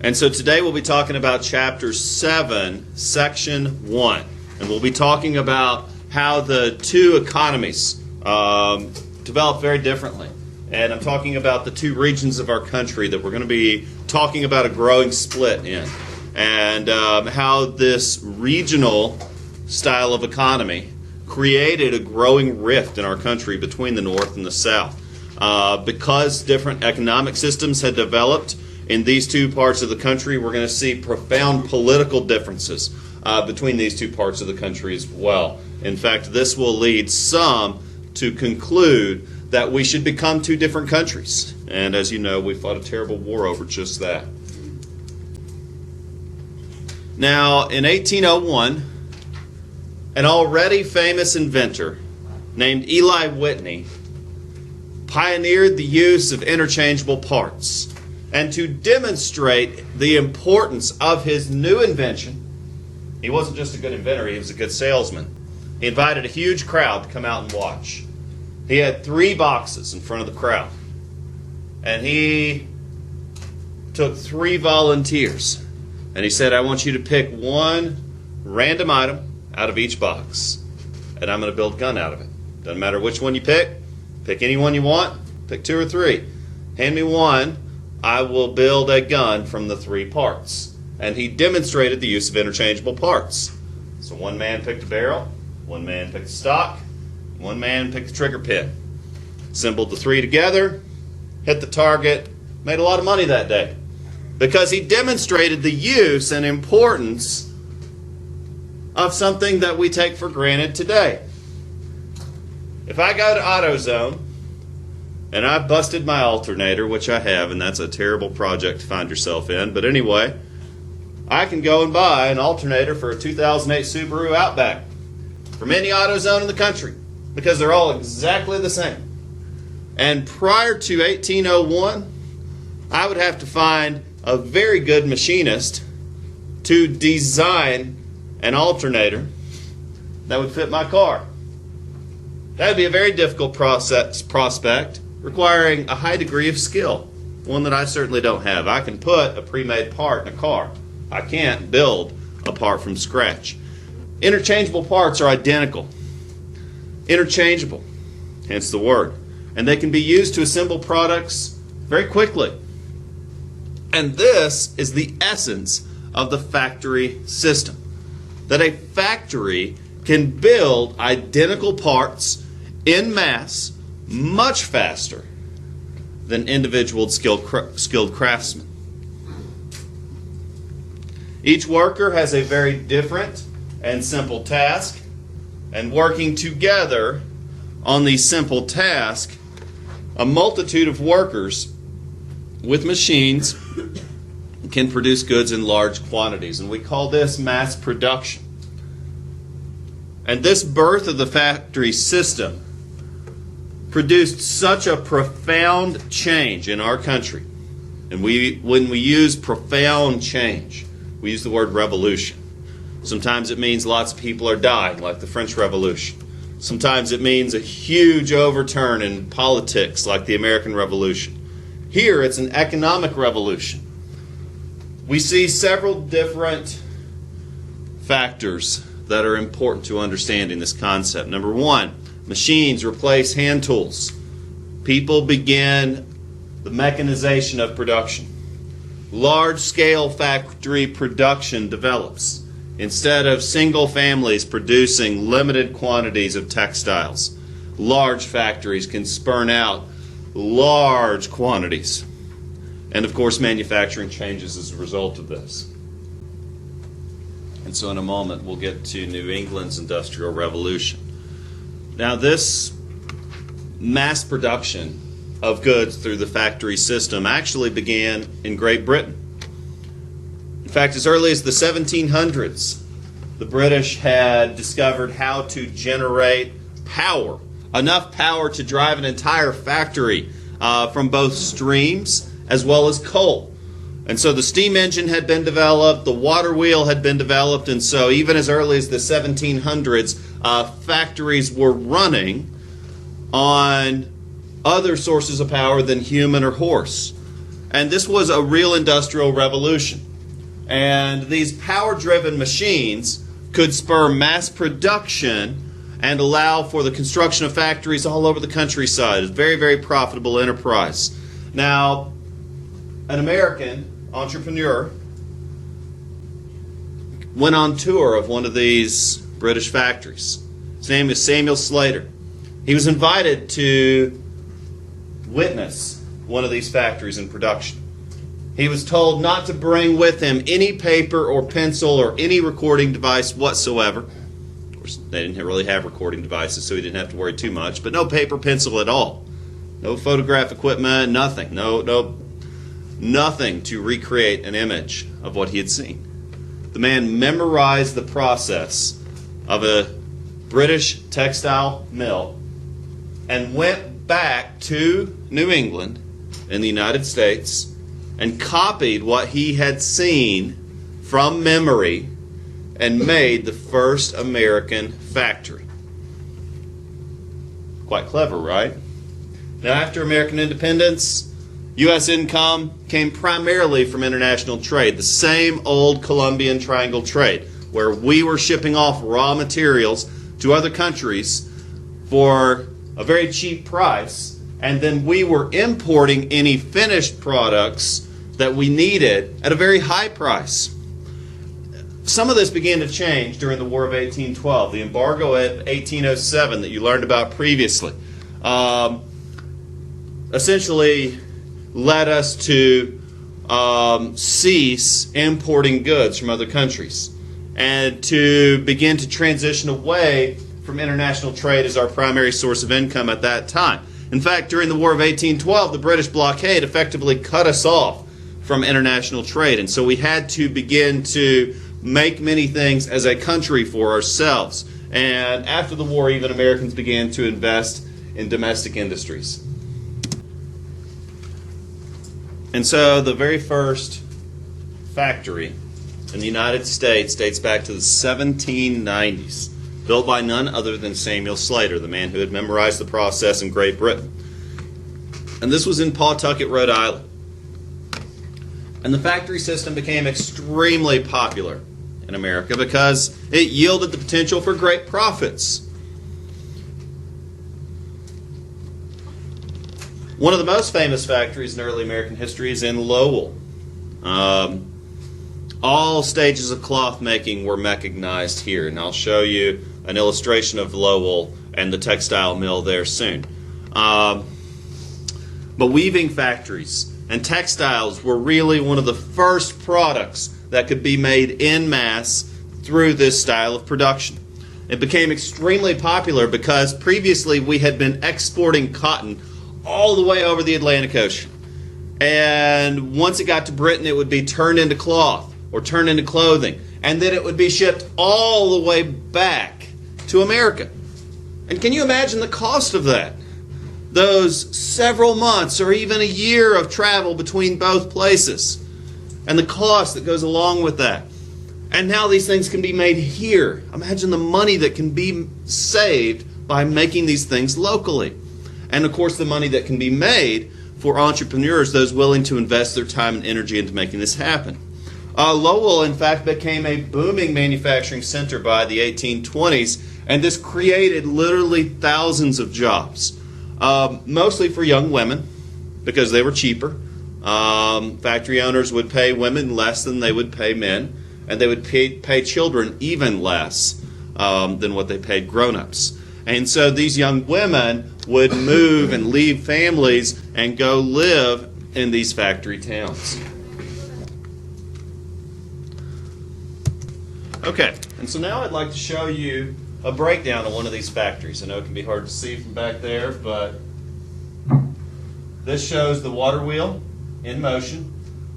And so today we'll be talking about Chapter 7, Section 1. And we'll be talking about how the two economies develop very differently. And I'm talking about the two regions of our country that we're going to be talking about a growing split in. And how this regional style of economy created a growing rift in our country between the North and the South. Because different economic systems had developed in these two parts of the country, we're going to see profound political differences between these two parts of the country as well. In fact, this will lead some to conclude that we should become two different countries. And as you know, we fought a terrible war over just that. Now, in 1801, an already famous inventor named Eli Whitney pioneered the use of interchangeable parts. And to demonstrate the importance of his new invention, he wasn't just a good inventor, he was a good salesman. He invited a huge crowd to come out and watch. He had 3 boxes in front of the crowd. And he took 3 volunteers. And he said, I want you to pick one random item out of each box. And I'm going to build a gun out of it. Doesn't matter which one you pick. Pick any one you want. Pick 2 or 3. Hand me one. I will build a gun from the 3 parts. And he demonstrated the use of interchangeable parts. So one man picked a barrel, one man picked a stock, one man picked the trigger pin. Assembled the 3 together, hit the target, made a lot of money that day. Because he demonstrated the use and importance of something that we take for granted today. If I go to AutoZone, and I busted my alternator, which I have, and that's a terrible project to find yourself in. But anyway, I can go and buy an alternator for a 2008 Subaru Outback from any AutoZone in the country because they're all exactly the same. And prior to 1801, I would have to find a very good machinist to design an alternator that would fit my car. That would be a very difficult prospect, requiring a high degree of skill, one that I certainly don't have. I can put a pre-made part in a car. I can't build a part from scratch. Interchangeable parts are identical. Interchangeable, hence the word. And they can be used to assemble products very quickly. And this is the essence of the factory system. That a factory can build identical parts en masse much faster than individual skilled craftsmen. Each worker has a very different and simple task, and working together on the simple task, a multitude of workers with machines can produce goods in large quantities, and we call this mass production. And this birth of the factory system produced such a profound change in our country. And when we use profound change, we use the word revolution. Sometimes it means lots of people are dying, like the French Revolution. Sometimes it means a huge overturn in politics, like the American Revolution. Here, it's an economic revolution. We see several different factors that are important to understanding this concept. Number 1, machines replace hand tools. People begin the mechanization of production. Large-scale factory production develops. Instead of single families producing limited quantities of textiles, large factories can spurn out large quantities. And of course, manufacturing changes as a result of this. And so in a moment, we'll get to New England's Industrial Revolution. Now, this mass production of goods through the factory system actually began in Great Britain. In fact, as early as the 1700s, the British had discovered how to generate power, enough power to drive an entire factory from both streams as well as coal. And so the steam engine had been developed, the water wheel had been developed, and so even as early as the 1700s, factories were running on other sources of power than human or horse. And this was a real industrial revolution. And these power-driven machines could spur mass production and allow for the construction of factories all over the countryside. It's a very, very profitable enterprise. Now, an American entrepreneur went on tour of one of these British factories. His name is Samuel Slater. He was invited to witness one of these factories in production. He was told not to bring with him any paper or pencil or any recording device whatsoever. Of course, they didn't really have recording devices, so he didn't have to worry too much. But no paper, pencil at all. No photograph equipment, nothing. Nothing to recreate an image of what he had seen. The man memorized the process of a British textile mill and went back to New England in the United States and copied what he had seen from memory and made the first American factory. Quite clever, right? Now, after American independence, U.S. income came primarily from international trade, the same old Columbian Triangle trade, where we were shipping off raw materials to other countries for a very cheap price, and then we were importing any finished products that we needed at a very high price. Some of this began to change during the War of 1812, the embargo of 1807 that you learned about previously. Essentially led us to cease importing goods from other countries and to begin to transition away from international trade as our primary source of income at that time. In fact, during the War of 1812, the British blockade effectively cut us off from international trade, and so we had to begin to make many things as a country for ourselves. And after the war, even Americans began to invest in domestic industries. And so the very first factory in the United States dates back to the 1790s, built by none other than Samuel Slater, the man who had memorized the process in Great Britain. And this was in Pawtucket, Rhode Island. And the factory system became extremely popular in America because it yielded the potential for great profits. One of the most famous factories in early American history is in Lowell. All stages of cloth making were mechanized here, and I'll show you an illustration of Lowell and the textile mill there soon. But weaving factories and textiles were really one of the first products that could be made en masse through this style of production. It became extremely popular because previously we had been exporting cotton all the way over the Atlantic Ocean. And once it got to Britain, it would be turned into cloth or turned into clothing. And then it would be shipped all the way back to America. And can you imagine the cost of that? Those several months or even a year of travel between both places. And the cost that goes along with that. And now these things can be made here. Imagine the money that can be saved by making these things locally. And of course the money that can be made for entrepreneurs, those willing to invest their time and energy into making this happen. Lowell, in fact, became a booming manufacturing center by the 1820s, and this created literally thousands of jobs, mostly for young women because they were cheaper. Factory owners would pay women less than they would pay men, and they would pay children even less than what they paid grown-ups. And so these young women would move and leave families and go live in these factory towns. Okay, and so now I'd like to show you a breakdown of one of these factories. I know it can be hard to see from back there, but this shows the water wheel in motion.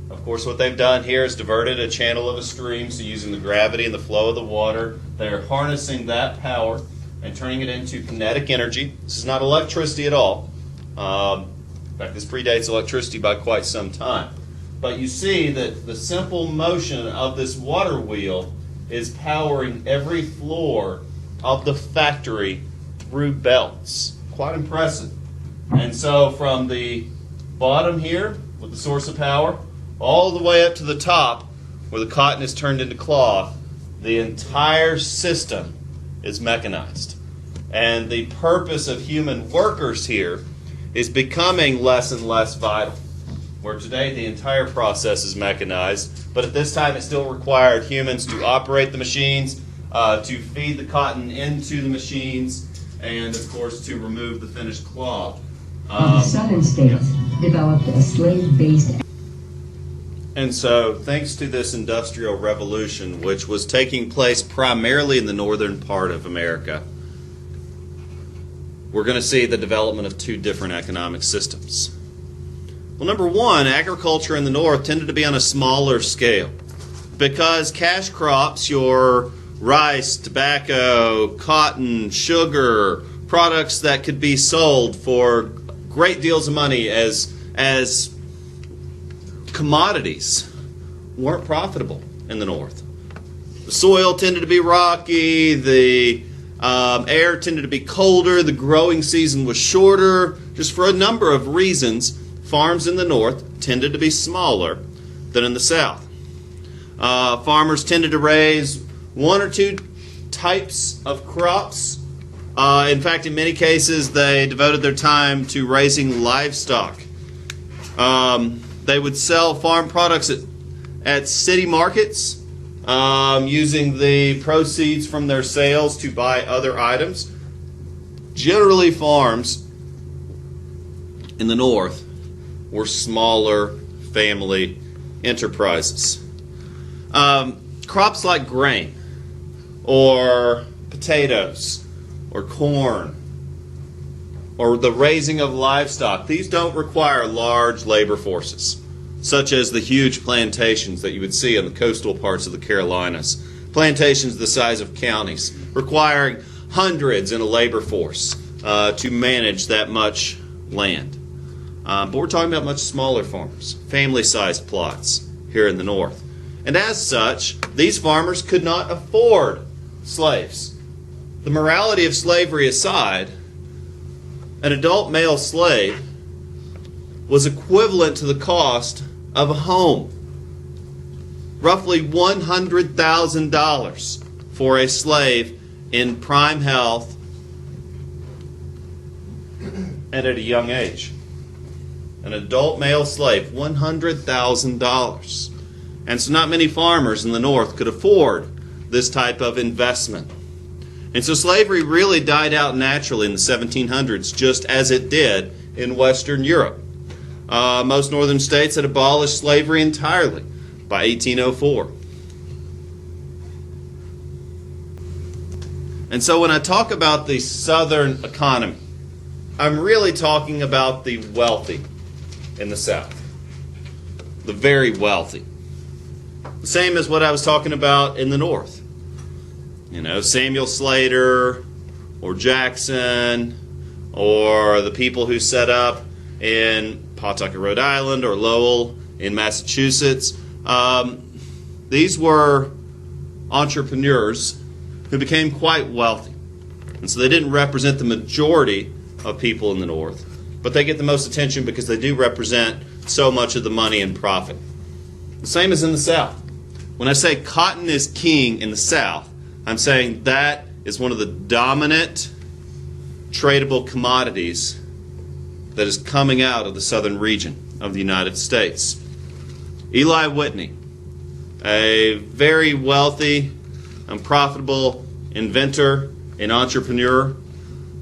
Of course, what they've done here is diverted a channel of a stream, so using the gravity and the flow of the water, they're harnessing that power and turning it into kinetic energy. This is not electricity at all. In fact, this predates electricity by quite some time. But you see that the simple motion of this water wheel is powering every floor of the factory through belts. Quite impressive. And so from the bottom here with the source of power, all the way up to the top where the cotton is turned into cloth. The entire system is mechanized. And the purpose of human workers here is becoming less and less vital. Where today the entire process is mechanized, but at this time it still required humans to operate the machines, to feed the cotton into the machines, and of course to remove the finished cloth. The southern states developed a slave-based. And so, thanks to this industrial revolution, which was taking place primarily in the northern part of America, we're going to see the development of two different economic systems. Well, number one, agriculture in the north tended to be on a smaller scale because cash crops, your rice, tobacco, cotton, sugar, products that could be sold for great deals of money as commodities, weren't profitable in the north. The soil tended to be rocky, the air tended to be colder, the growing season was shorter. Just for a number of reasons, farms in the north tended to be smaller than in the south. Farmers tended to raise one or two types of crops. In fact, in many cases, they devoted their time to raising livestock. They would sell farm products at city markets, using the proceeds from their sales to buy other items. Generally, farms in the north were smaller family enterprises. Crops like grain or potatoes or corn or the raising of livestock, these don't require large labor forces, such as the huge plantations that you would see in the coastal parts of the Carolinas. Plantations the size of counties, requiring hundreds in a labor force to manage that much land. But we're talking about much smaller farms, family-sized plots here in the north. And as such, these farmers could not afford slaves. The morality of slavery aside, an adult male slave was equivalent to the cost of a home. Roughly $100,000 for a slave in prime health and at a young age. An adult male slave, $100,000. And so not many farmers in the north could afford this type of investment. And so slavery really died out naturally in the 1700s, just as it did in Western Europe. Most northern states had abolished slavery entirely by 1804. And so when I talk about the southern economy, I'm really talking about the wealthy in the South. The very wealthy. The same as what I was talking about in the North. You know, Samuel Slater or Jackson or the people who set up in Pawtucket, Rhode Island or Lowell in Massachusetts. These were entrepreneurs who became quite wealthy. And so they didn't represent the majority of people in the North, but they get the most attention because they do represent so much of the money and profit. The same as in the South. When I say cotton is king in the South, I'm saying that is one of the dominant tradable commodities that is coming out of the southern region of the United States. Eli Whitney, a very wealthy and profitable inventor and entrepreneur,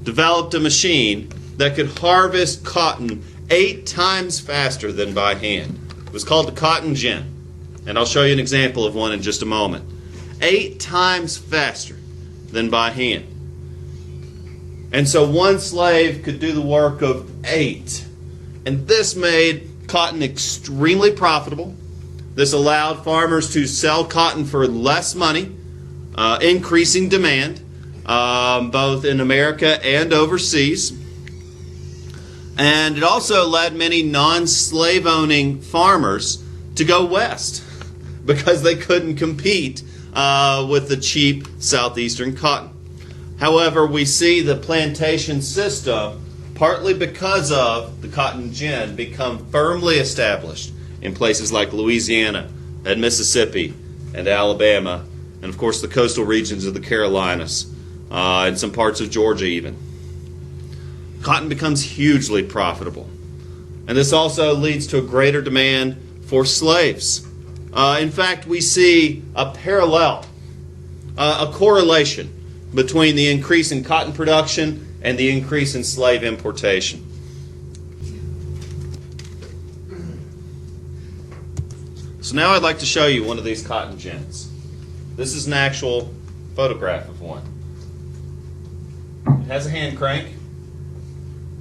developed a machine that could harvest cotton 8 times faster than by hand. It was called the cotton gin, and I'll show you an example of one in just a moment. 8 times faster than by hand. And so one slave could do the work of 8. And this made cotton extremely profitable. This allowed farmers to sell cotton for less money, increasing demand, both in America and overseas. And it also led many non-slave owning farmers to go west because they couldn't compete with the cheap southeastern cotton. However, we see the plantation system partly because of the cotton gin, become firmly established in places like Louisiana and Mississippi and Alabama, and of course the coastal regions of the Carolinas, and some parts of Georgia even. Cotton becomes hugely profitable. And this also leads to a greater demand for slaves. In fact, we see a parallel, a correlation between the increase in cotton production and the increase in slave importation. So now I'd like to show you one of these cotton gins. This is an actual photograph of one. It has a hand crank.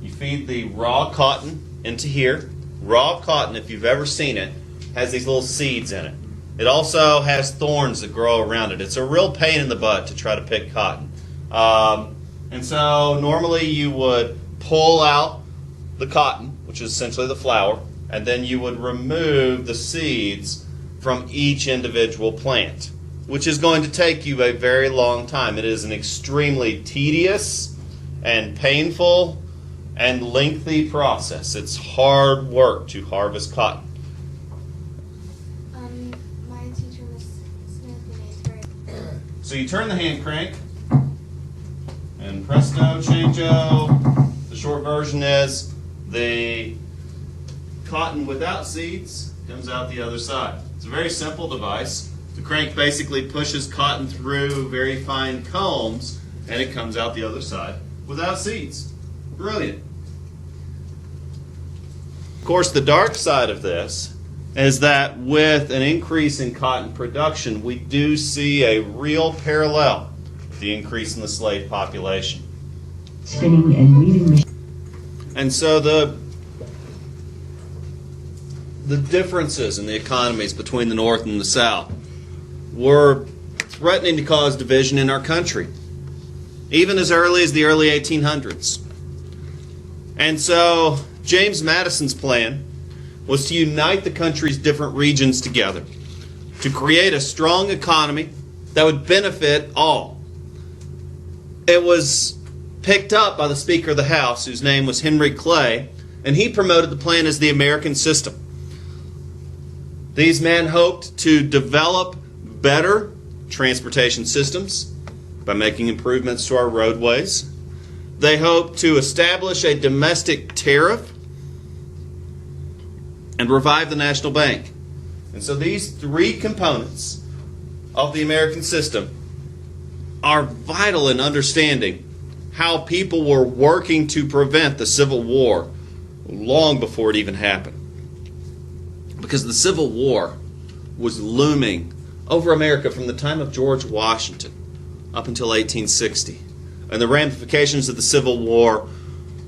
You feed the raw cotton into here. Raw cotton, if you've ever seen it, has these little seeds in it. It also has thorns that grow around it. It's a real pain in the butt to try to pick cotton. And so normally you would pull out the cotton, which is essentially the flower, and then you would remove the seeds from each individual plant, which is going to take you a very long time. It is an extremely tedious and painful and lengthy process. It's hard work to harvest cotton. My teacher, Miss Smith, is very... So you turn the hand crank, and presto, changeo. The short version is the cotton without seeds comes out the other side. It's a very simple device. The crank basically pushes cotton through very fine combs, and it comes out the other side without seeds. Brilliant. Of course, the dark side of this is that with an increase in cotton production, we do see a real parallel with the increase in the slave population. Spinning and weaving machine. And so the differences in the economies between the North and the South were threatening to cause division in our country, even as early as the early 1800s. And so James Madison's plan was to unite the country's different regions together to create a strong economy that would benefit all. It was picked up by the Speaker of the House, whose name was Henry Clay, and he promoted the plan as the American system. These men hoped to develop better transportation systems by making improvements to our roadways. They hoped to establish a domestic tariff and revive the national bank. And so these three components of the American system are vital in understanding how people were working to prevent the Civil War long before it even happened. Because the Civil War was looming over America from the time of George Washington up until 1860. And the ramifications of the Civil War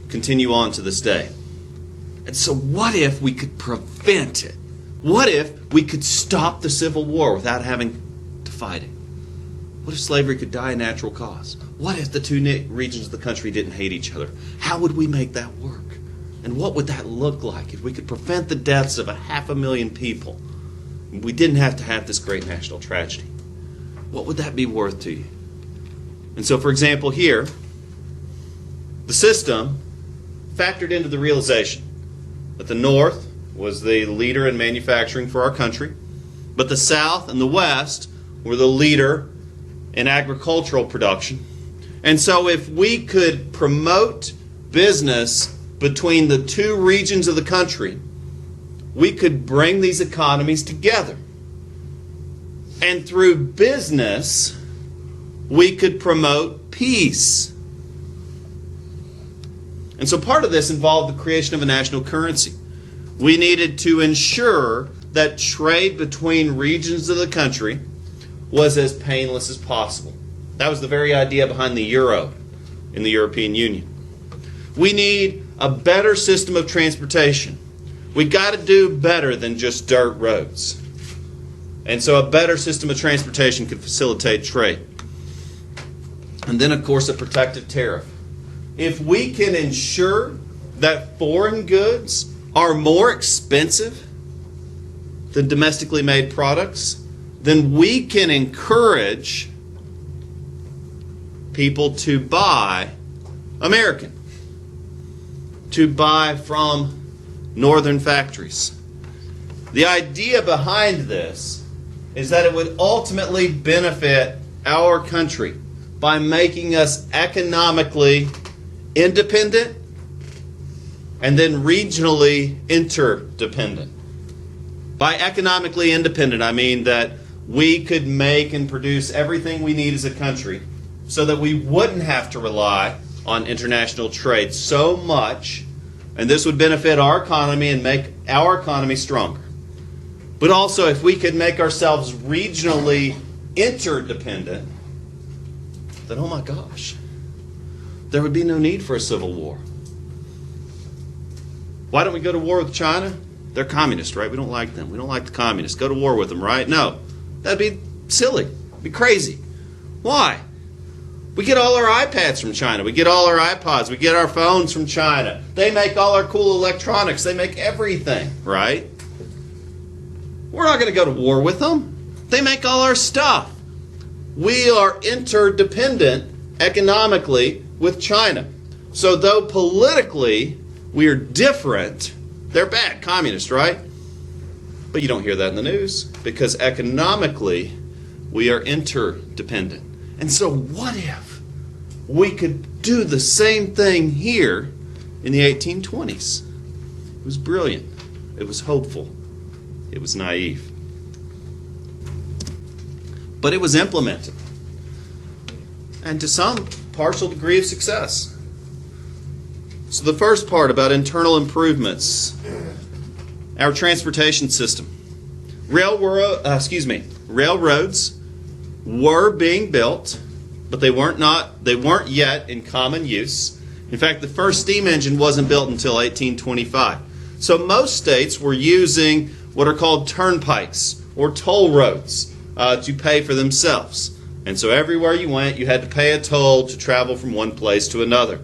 continue on to this day. And so what if we could prevent it? What if we could stop the Civil War without having to fight it? What if slavery could die a natural cause? What if the two regions of the country didn't hate each other? How would we make that work? And what would that look like if we could prevent the deaths of 500,000 people? We didn't have to have this great national tragedy. What would that be worth to you? And so, for example, here, the system factored into the realization that the North was the leader in manufacturing for our country, but the South and the West were the leader in agricultural production. And so if we could promote business between the two regions of the country, we could bring these economies together. And through business, we could promote peace. And so part of this involved the creation of a national currency. We needed to ensure that trade between regions of the country was as painless as possible. That was the very idea behind the euro in the European Union. We need a better system of transportation. We got to do better than just dirt roads. And so a better system of transportation could facilitate trade. And then, of course, a protective tariff. If we can ensure that foreign goods are more expensive than domestically made products, then we can encourage people to buy American. to buy from northern factories. The idea behind this is that it would ultimately benefit our country by making us economically independent and then regionally interdependent. By economically independent, I mean that we could make and produce everything we need as a country so that we wouldn't have to rely on international trade so much, and this would benefit our economy and make our economy stronger. But also, if we could make ourselves regionally interdependent, then oh my gosh, there would be no need for a civil war. Why don't we go to war with China? They're communist, right? We don't like them. We don't like the communists. Go to war with them, right? No. That'd be silly. It'd be crazy. Why? We get all our iPads from China. We get all our iPods. We get our phones from China. They make all our cool electronics. They make everything, right? We're not going to go to war with them. They make all our stuff. We are interdependent economically with China. So though politically we are different, they're bad, communists, right? But you don't hear that in the news because economically we are interdependent. And so what if we could do the same thing here in the 1820s? It was brilliant. It was hopeful. It was naive. But it was implemented. And to some partial degree of success. So the first part about internal improvements, our transportation system. Railroads were being built, but they weren't yet in common use. In fact, the first steam engine wasn't built until 1825. So most states were using what are called turnpikes or toll roads to pay for themselves. And so everywhere you went, you had to pay a toll to travel from one place to another.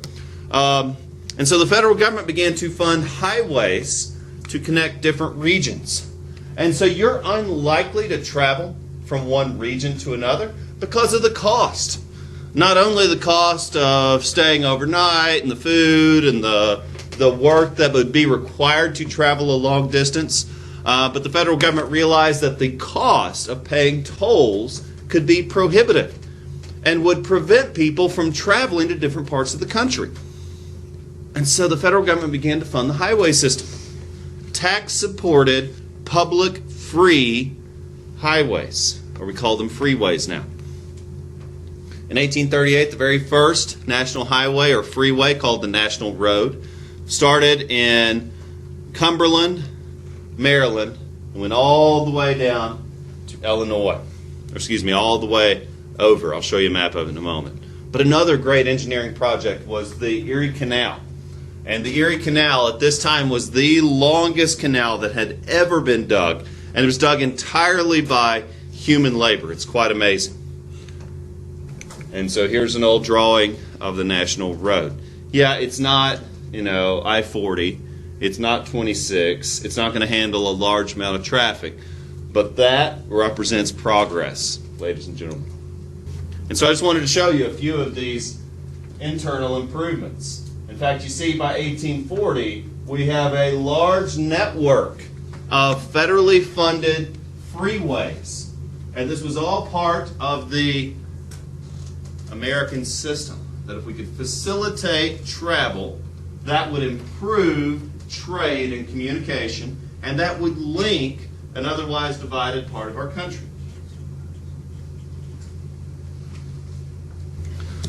And so the federal government began to fund highways to connect different regions. And so you're unlikely to travel from one region to another because of the cost. Not only the cost of staying overnight and the food and the work that would be required to travel a long distance, but the federal government realized that the cost of paying tolls could be prohibitive and would prevent people from traveling to different parts of the country. And so the federal government began to fund the highway system. Tax-supported, public, free highways, or we call them freeways now. In 1838, the very first national highway or freeway, called the National Road, started in Cumberland, Maryland, and went all the way down to Illinois. All the way over. I'll show you a map of it in a moment. But another great engineering project was the Erie Canal. And the Erie Canal at this time was the longest canal that had ever been dug. And it was dug entirely by human labor. It's quite amazing. And so here's an old drawing of the National Road. Yeah, it's not, I-40. It's not 26. It's not going to handle a large amount of traffic. But that represents progress, ladies and gentlemen. And so I just wanted to show you a few of these internal improvements. In fact, you see by 1840, we have a large network of federally funded freeways. And this was all part of the American system, that if we could facilitate travel, that would improve trade and communication, and that would link an otherwise divided part of our country.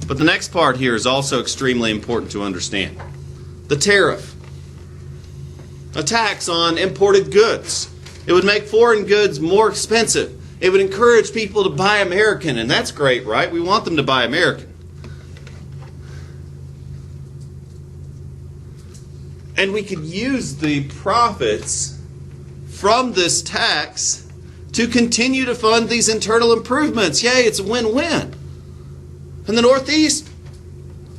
But the next part here is also extremely important to understand. The tariff. A tax on imported goods. It would make foreign goods more expensive. It would encourage people to buy American, and that's great, right? We want them to buy American. And we could use the profits from this tax to continue to fund these internal improvements. Yay, it's a win-win. And the Northeast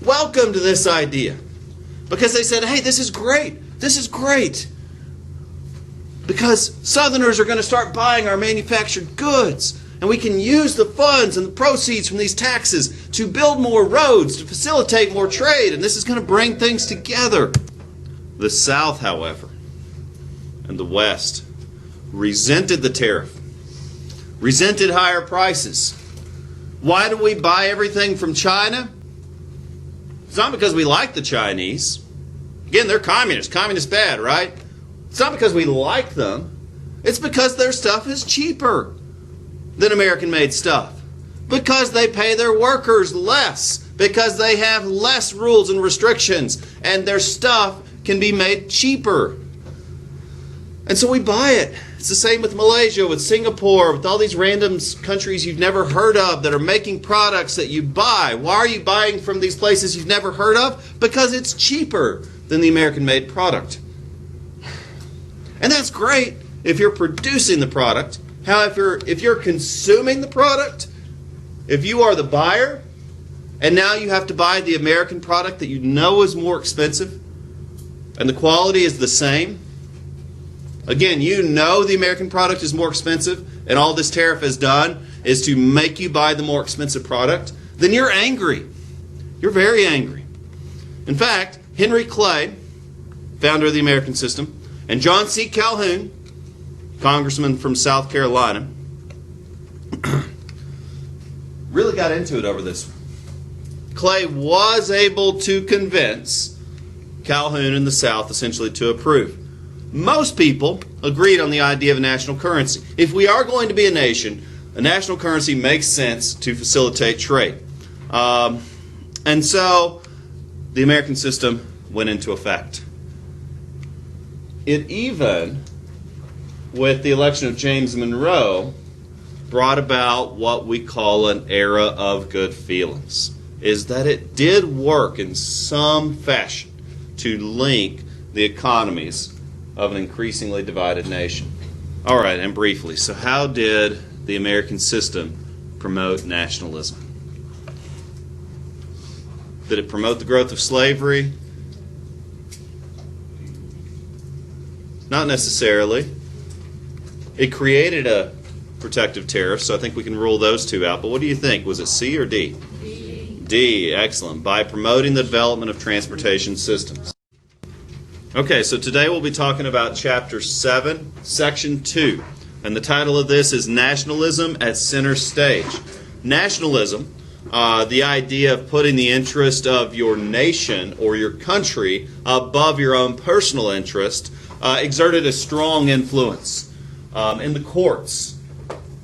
welcomed this idea because they said, hey, this is great. This is great. Because Southerners are going to start buying our manufactured goods, and we can use the funds and the proceeds from these taxes to build more roads, to facilitate more trade, and this is going to bring things together. The South, however, and the West resented the tariff, resented higher prices. Why do we buy everything from China? It's not because we like the Chinese. Again, they're communists. Communists bad, right? It's not because we like them. It's because their stuff is cheaper than American-made stuff. Because they pay their workers less. Because they have less rules and restrictions. And their stuff can be made cheaper. And so we buy it. It's the same with Malaysia, with Singapore, with all these random countries you've never heard of that are making products that you buy. Why are you buying from these places you've never heard of? Because it's cheaper than the American-made product. And that's great if you're producing the product. However, if you're consuming the product, if you are the buyer, and now you have to buy the American product that you know is more expensive, and the quality is the same, again, you know the American product is more expensive, and all this tariff has done is to make you buy the more expensive product, then you're angry. You're very angry. In fact, Henry Clay, founder of the American system, and John C. Calhoun, congressman from South Carolina, really got into it over this. Clay was able to convince Calhoun in the South essentially to approve. Most people agreed on the idea of a national currency. If we are going to be a nation, a national currency makes sense to facilitate trade. And so the American system went into effect. It even, with the election of James Monroe, brought about what we call an era of good feelings. Is that it did work in some fashion to link the economies of an increasingly divided nation. All right, and briefly, so how did the American system promote nationalism? Did it promote the growth of slavery? Not necessarily. It created a protective tariff, so I think we can rule those two out. But what do you think? Was it C or D? D, excellent. By promoting the development of transportation systems. Okay, so today we'll be talking about Chapter 7, Section 2. And the title of this is Nationalism at Center Stage. Nationalism, the idea of putting the interest of your nation or your country above your own personal interest, exerted a strong influence in the courts,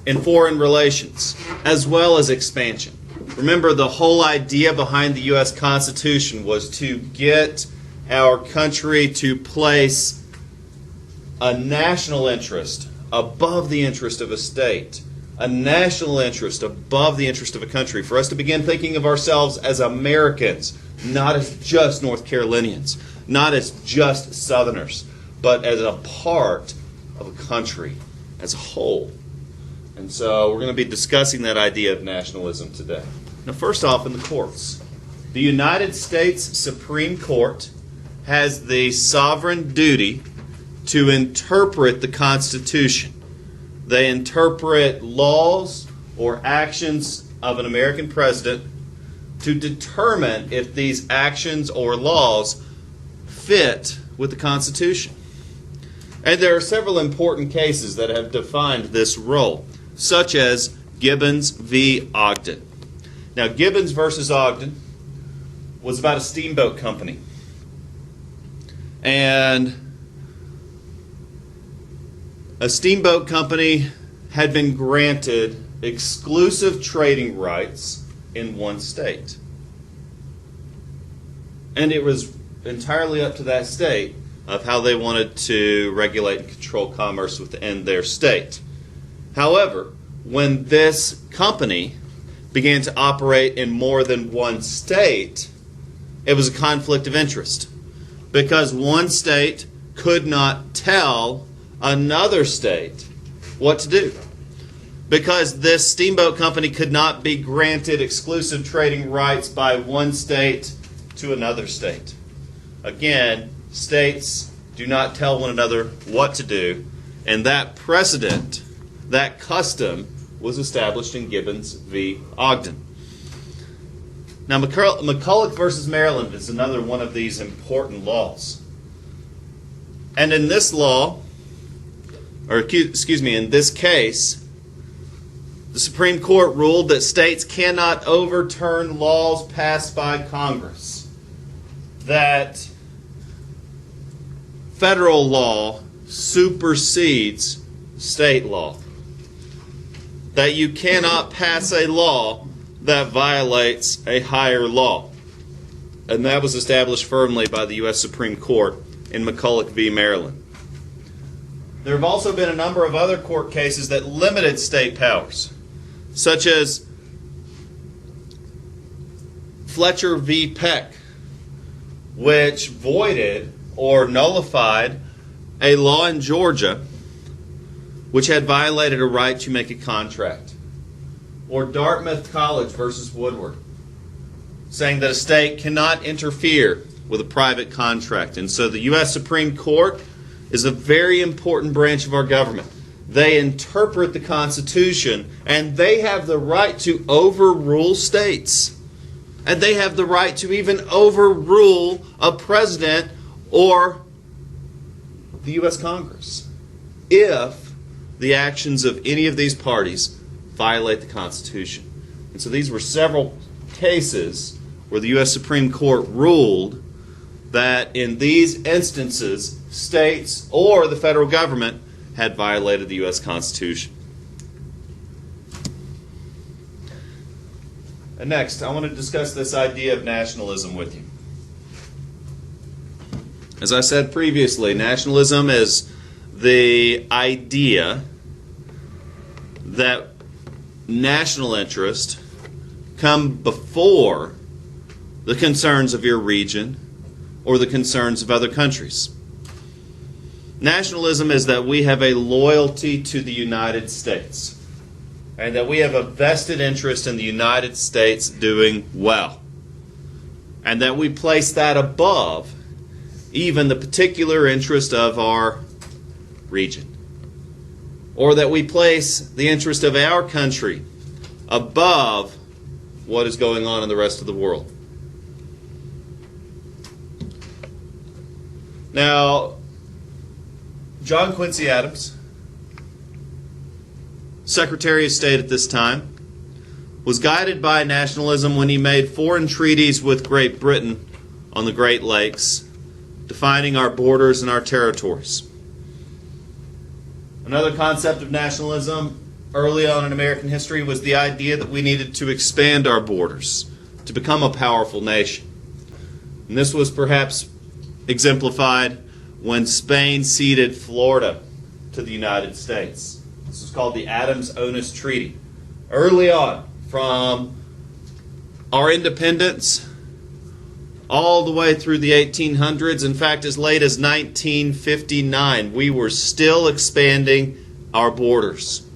in foreign relations, as well as expansion. Remember, the whole idea behind the U.S. Constitution was to get our country to place a national interest above the interest of a state, a national interest above the interest of a country, for us to begin thinking of ourselves as Americans, not as just North Carolinians, not as just Southerners, but as a part of a country as a whole. And so we're going to be discussing that idea of nationalism today. Now, first off, in the courts. The United States Supreme Court has the sovereign duty to interpret the Constitution. They interpret laws or actions of an American president to determine if these actions or laws fit with the Constitution. And there are several important cases that have defined this role, such as Gibbons v. Ogden. Now, Gibbons versus Ogden was about a steamboat company. And a steamboat company had been granted exclusive trading rights in one state. And it was entirely up to that state of how they wanted to regulate and control commerce within their state. However, when this company began to operate in more than one state, it was a conflict of interest, because one state could not tell another state what to do, because this steamboat company could not be granted exclusive trading rights by one state to another state. Again, states do not tell one another what to do, and that precedent, that custom, was established in Gibbons v. Ogden. Now, McCulloch versus Maryland is another one of these important laws. And in this law, or excuse me, in this case, the Supreme Court ruled that states cannot overturn laws passed by Congress. That federal law supersedes state law. That you cannot pass a law that violates a higher law. And that was established firmly by the U.S. Supreme Court in McCulloch v. Maryland. There have also been a number of other court cases that limited state powers, such as Fletcher v. Peck, which voided or nullified a law in Georgia which had violated a right to make a contract. Or Dartmouth College versus Woodward, saying that a state cannot interfere with a private contract. And so the U.S. Supreme Court is a very important branch of our government. They interpret the Constitution, and they have the right to overrule states. And they have the right to even overrule a president or the U.S. Congress if the actions of any of these parties violate the Constitution. And so these were several cases where the U.S. Supreme Court ruled that in these instances, states or the federal government had violated the U.S. Constitution. And next, I want to discuss this idea of nationalism with you. As I said previously, nationalism is the idea that national interest come before the concerns of your region or the concerns of other countries. Nationalism is that we have a loyalty to the United States and that we have a vested interest in the United States doing well, and that we place that above even the particular interest of our region, or that we place the interest of our country above what is going on in the rest of the world. Now, John Quincy Adams, Secretary of State at this time, was guided by nationalism when he made foreign treaties with Great Britain on the Great Lakes, defining our borders and our territories. Another concept of nationalism early on in American history was the idea that we needed to expand our borders to become a powerful nation. And this was perhaps exemplified when Spain ceded Florida to the United States. This was called the Adams-Onus Treaty. Early on, from our independence all the way through the 1800s, in fact, as late as 1959, we were still expanding our borders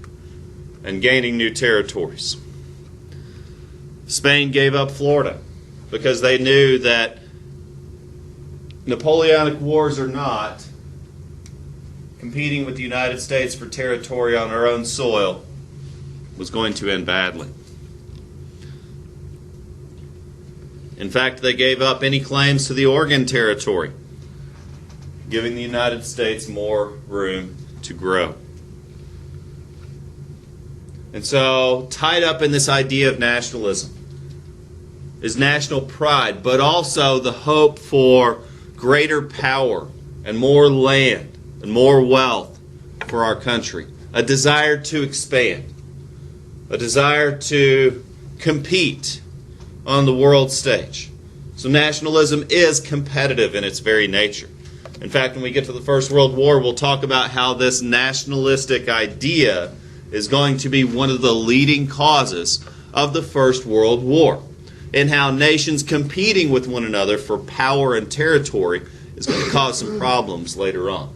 and gaining new territories. Spain gave up Florida because they knew that Napoleonic wars or not, competing with the United States for territory on our own soil was going to end badly. In fact, they gave up any claims to the Oregon Territory, giving the United States more room to grow. And so, tied up in this idea of nationalism is national pride, but also the hope for greater power and more land and more wealth for our country. A desire to expand. A desire to compete on the world stage. So nationalism is competitive in its very nature. In fact, when we get to the First World War, we'll talk about how this nationalistic idea is going to be one of the leading causes of the First World War, and how nations competing with one another for power and territory is going to cause some problems later on.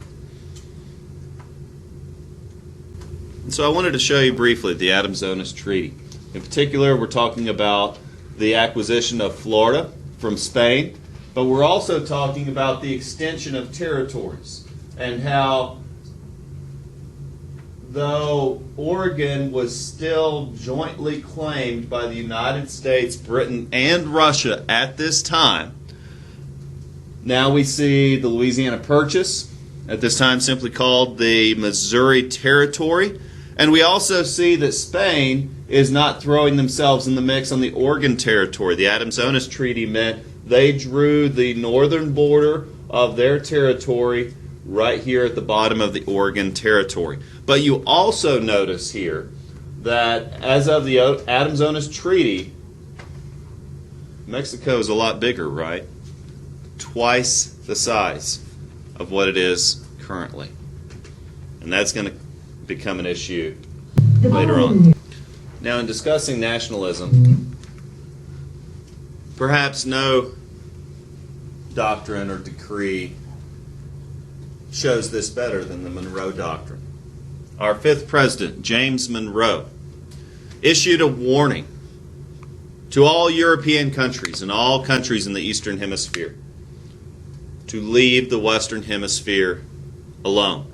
And so I wanted to show you briefly the Adams-Onus Treaty. In particular, we're talking about the acquisition of Florida from Spain, but we're also talking about the extension of territories and how, though Oregon was still jointly claimed by the United States, Britain, and Russia at this time, now we see the Louisiana Purchase at this time simply called the Missouri Territory. And we also see that Spain is not throwing themselves in the mix on the Oregon Territory. The Adams-Onus Treaty meant they drew the northern border of their territory right here at the bottom of the Oregon Territory. But you also notice here that as of the Adams-Onus Treaty, Mexico is a lot bigger, right? Twice the size of what it is currently. And that's going to become an issue later on. Now, in discussing nationalism, perhaps no doctrine or decree shows this better than the Monroe Doctrine. Our fifth president, James Monroe, issued a warning to all European countries and all countries in the Eastern Hemisphere to leave the Western Hemisphere alone.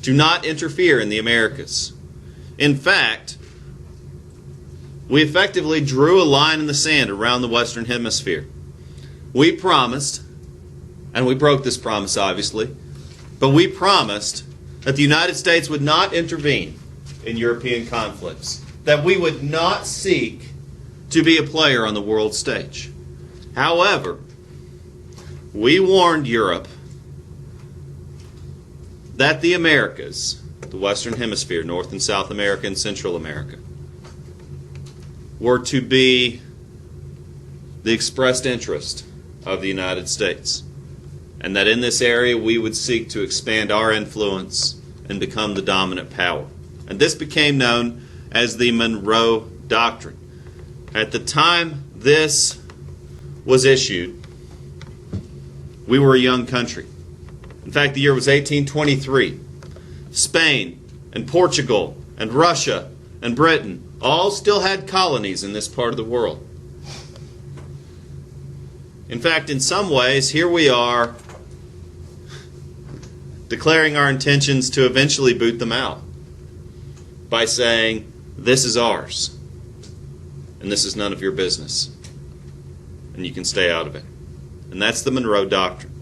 Do not interfere in the Americas. In fact, we effectively drew a line in the sand around the Western Hemisphere. We promised, and we broke this promise obviously, but we promised that the United States would not intervene in European conflicts, that we would not seek to be a player on the world stage. However, we warned Europe that the Americas, the Western Hemisphere, North and South America and Central America, were to be the expressed interest of the United States, and that in this area we would seek to expand our influence and become the dominant power. And this became known as the Monroe Doctrine. At the time this was issued, we were a young country. In fact, the year was 1823. Spain and Portugal and Russia and Britain all still had colonies in this part of the world. In fact, in some ways, here we are declaring our intentions to eventually boot them out by saying, this is ours, and this is none of your business, and you can stay out of it. And that's the Monroe Doctrine.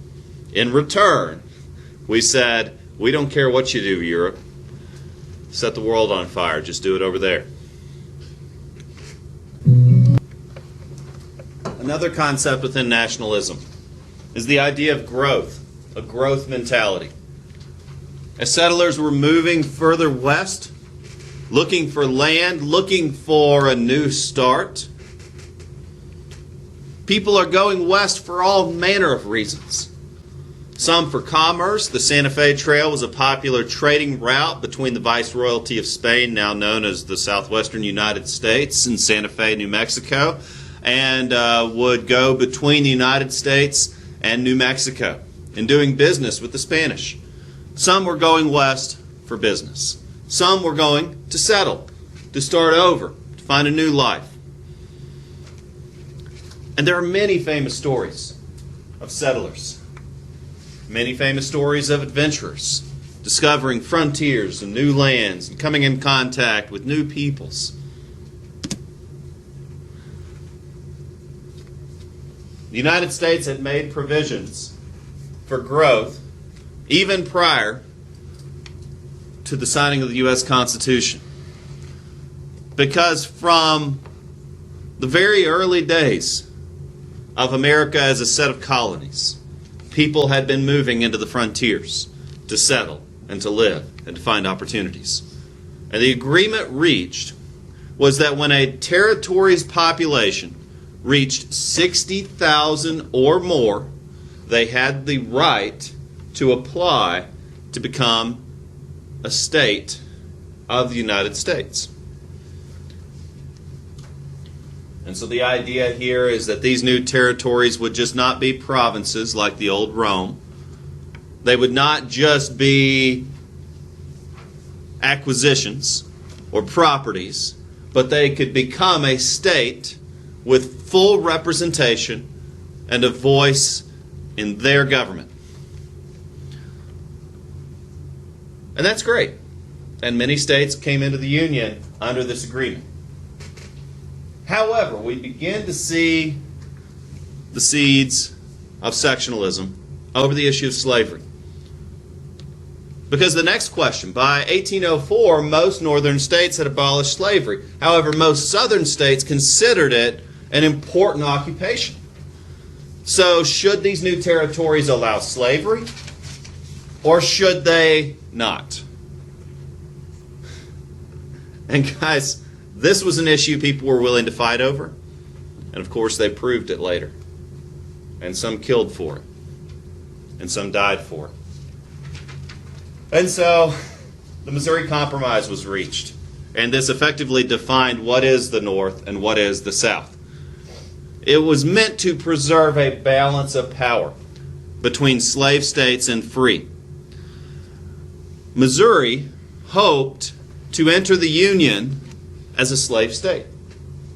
In return, we said, we don't care what you do, Europe. Set the world on fire. Just do it over there. Another concept within nationalism is the idea of growth, a growth mentality. As settlers were moving further west, looking for land, looking for a new start, people are going west for all manner of reasons. Some for commerce. The Santa Fe Trail was a popular trading route between the Viceroyalty of Spain, now known as the southwestern United States, and Santa Fe, New Mexico, and would go between the United States and New Mexico in doing business with the Spanish. Some were going west for business. Some were going to settle, to start over, to find a new life. And there are many famous stories of settlers. Many famous stories of adventurers discovering frontiers and new lands and coming in contact with new peoples. The United States had made provisions for growth even prior to the signing of the U.S. Constitution. Because from the very early days of America as a set of colonies, people had been moving into the frontiers to settle and to live and to find opportunities. And the agreement reached was that when a territory's population reached 60,000 or more, they had the right to apply to become a state of the United States. And so the idea here is that these new territories would just not be provinces like the old Rome. They would not just be acquisitions or properties, but they could become a state with full representation and a voice in their government. And that's great. And many states came into the Union under this agreement. However, we begin to see the seeds of sectionalism over the issue of slavery. Because the next question, by 1804, most northern states had abolished slavery. However, most southern states considered it an important occupation. So, should these new territories allow slavery, or should they not? And guys, this was an issue people were willing to fight over. And of course, they proved it later. And some killed for it. And some died for it. And so, the Missouri Compromise was reached. And this effectively defined what is the North and what is the South. It was meant to preserve a balance of power between slave states and free. Missouri hoped to enter the Union as a slave state.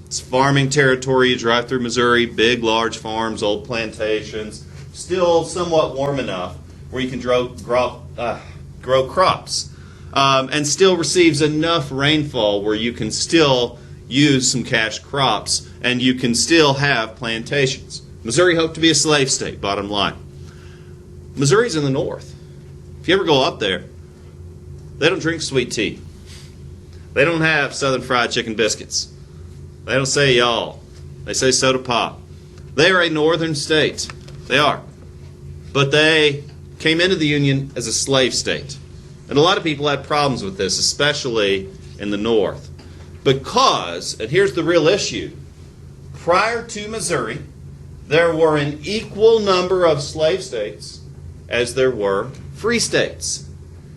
It's farming territory. You drive through Missouri, big, large farms, old plantations, still somewhat warm enough where you can grow crops, and still receives enough rainfall where you can still use some cash crops and you can still have plantations. Missouri hoped to be a slave state, bottom line. Missouri's in the north. If you ever go up there, they don't drink sweet tea. They don't have Southern fried chicken biscuits. They don't say y'all. They say soda pop. They are a northern state. They are. But they came into the Union as a slave state. And a lot of people had problems with this, especially in the north. Because, and here's the real issue, prior to Missouri, there were an equal number of slave states as there were free states.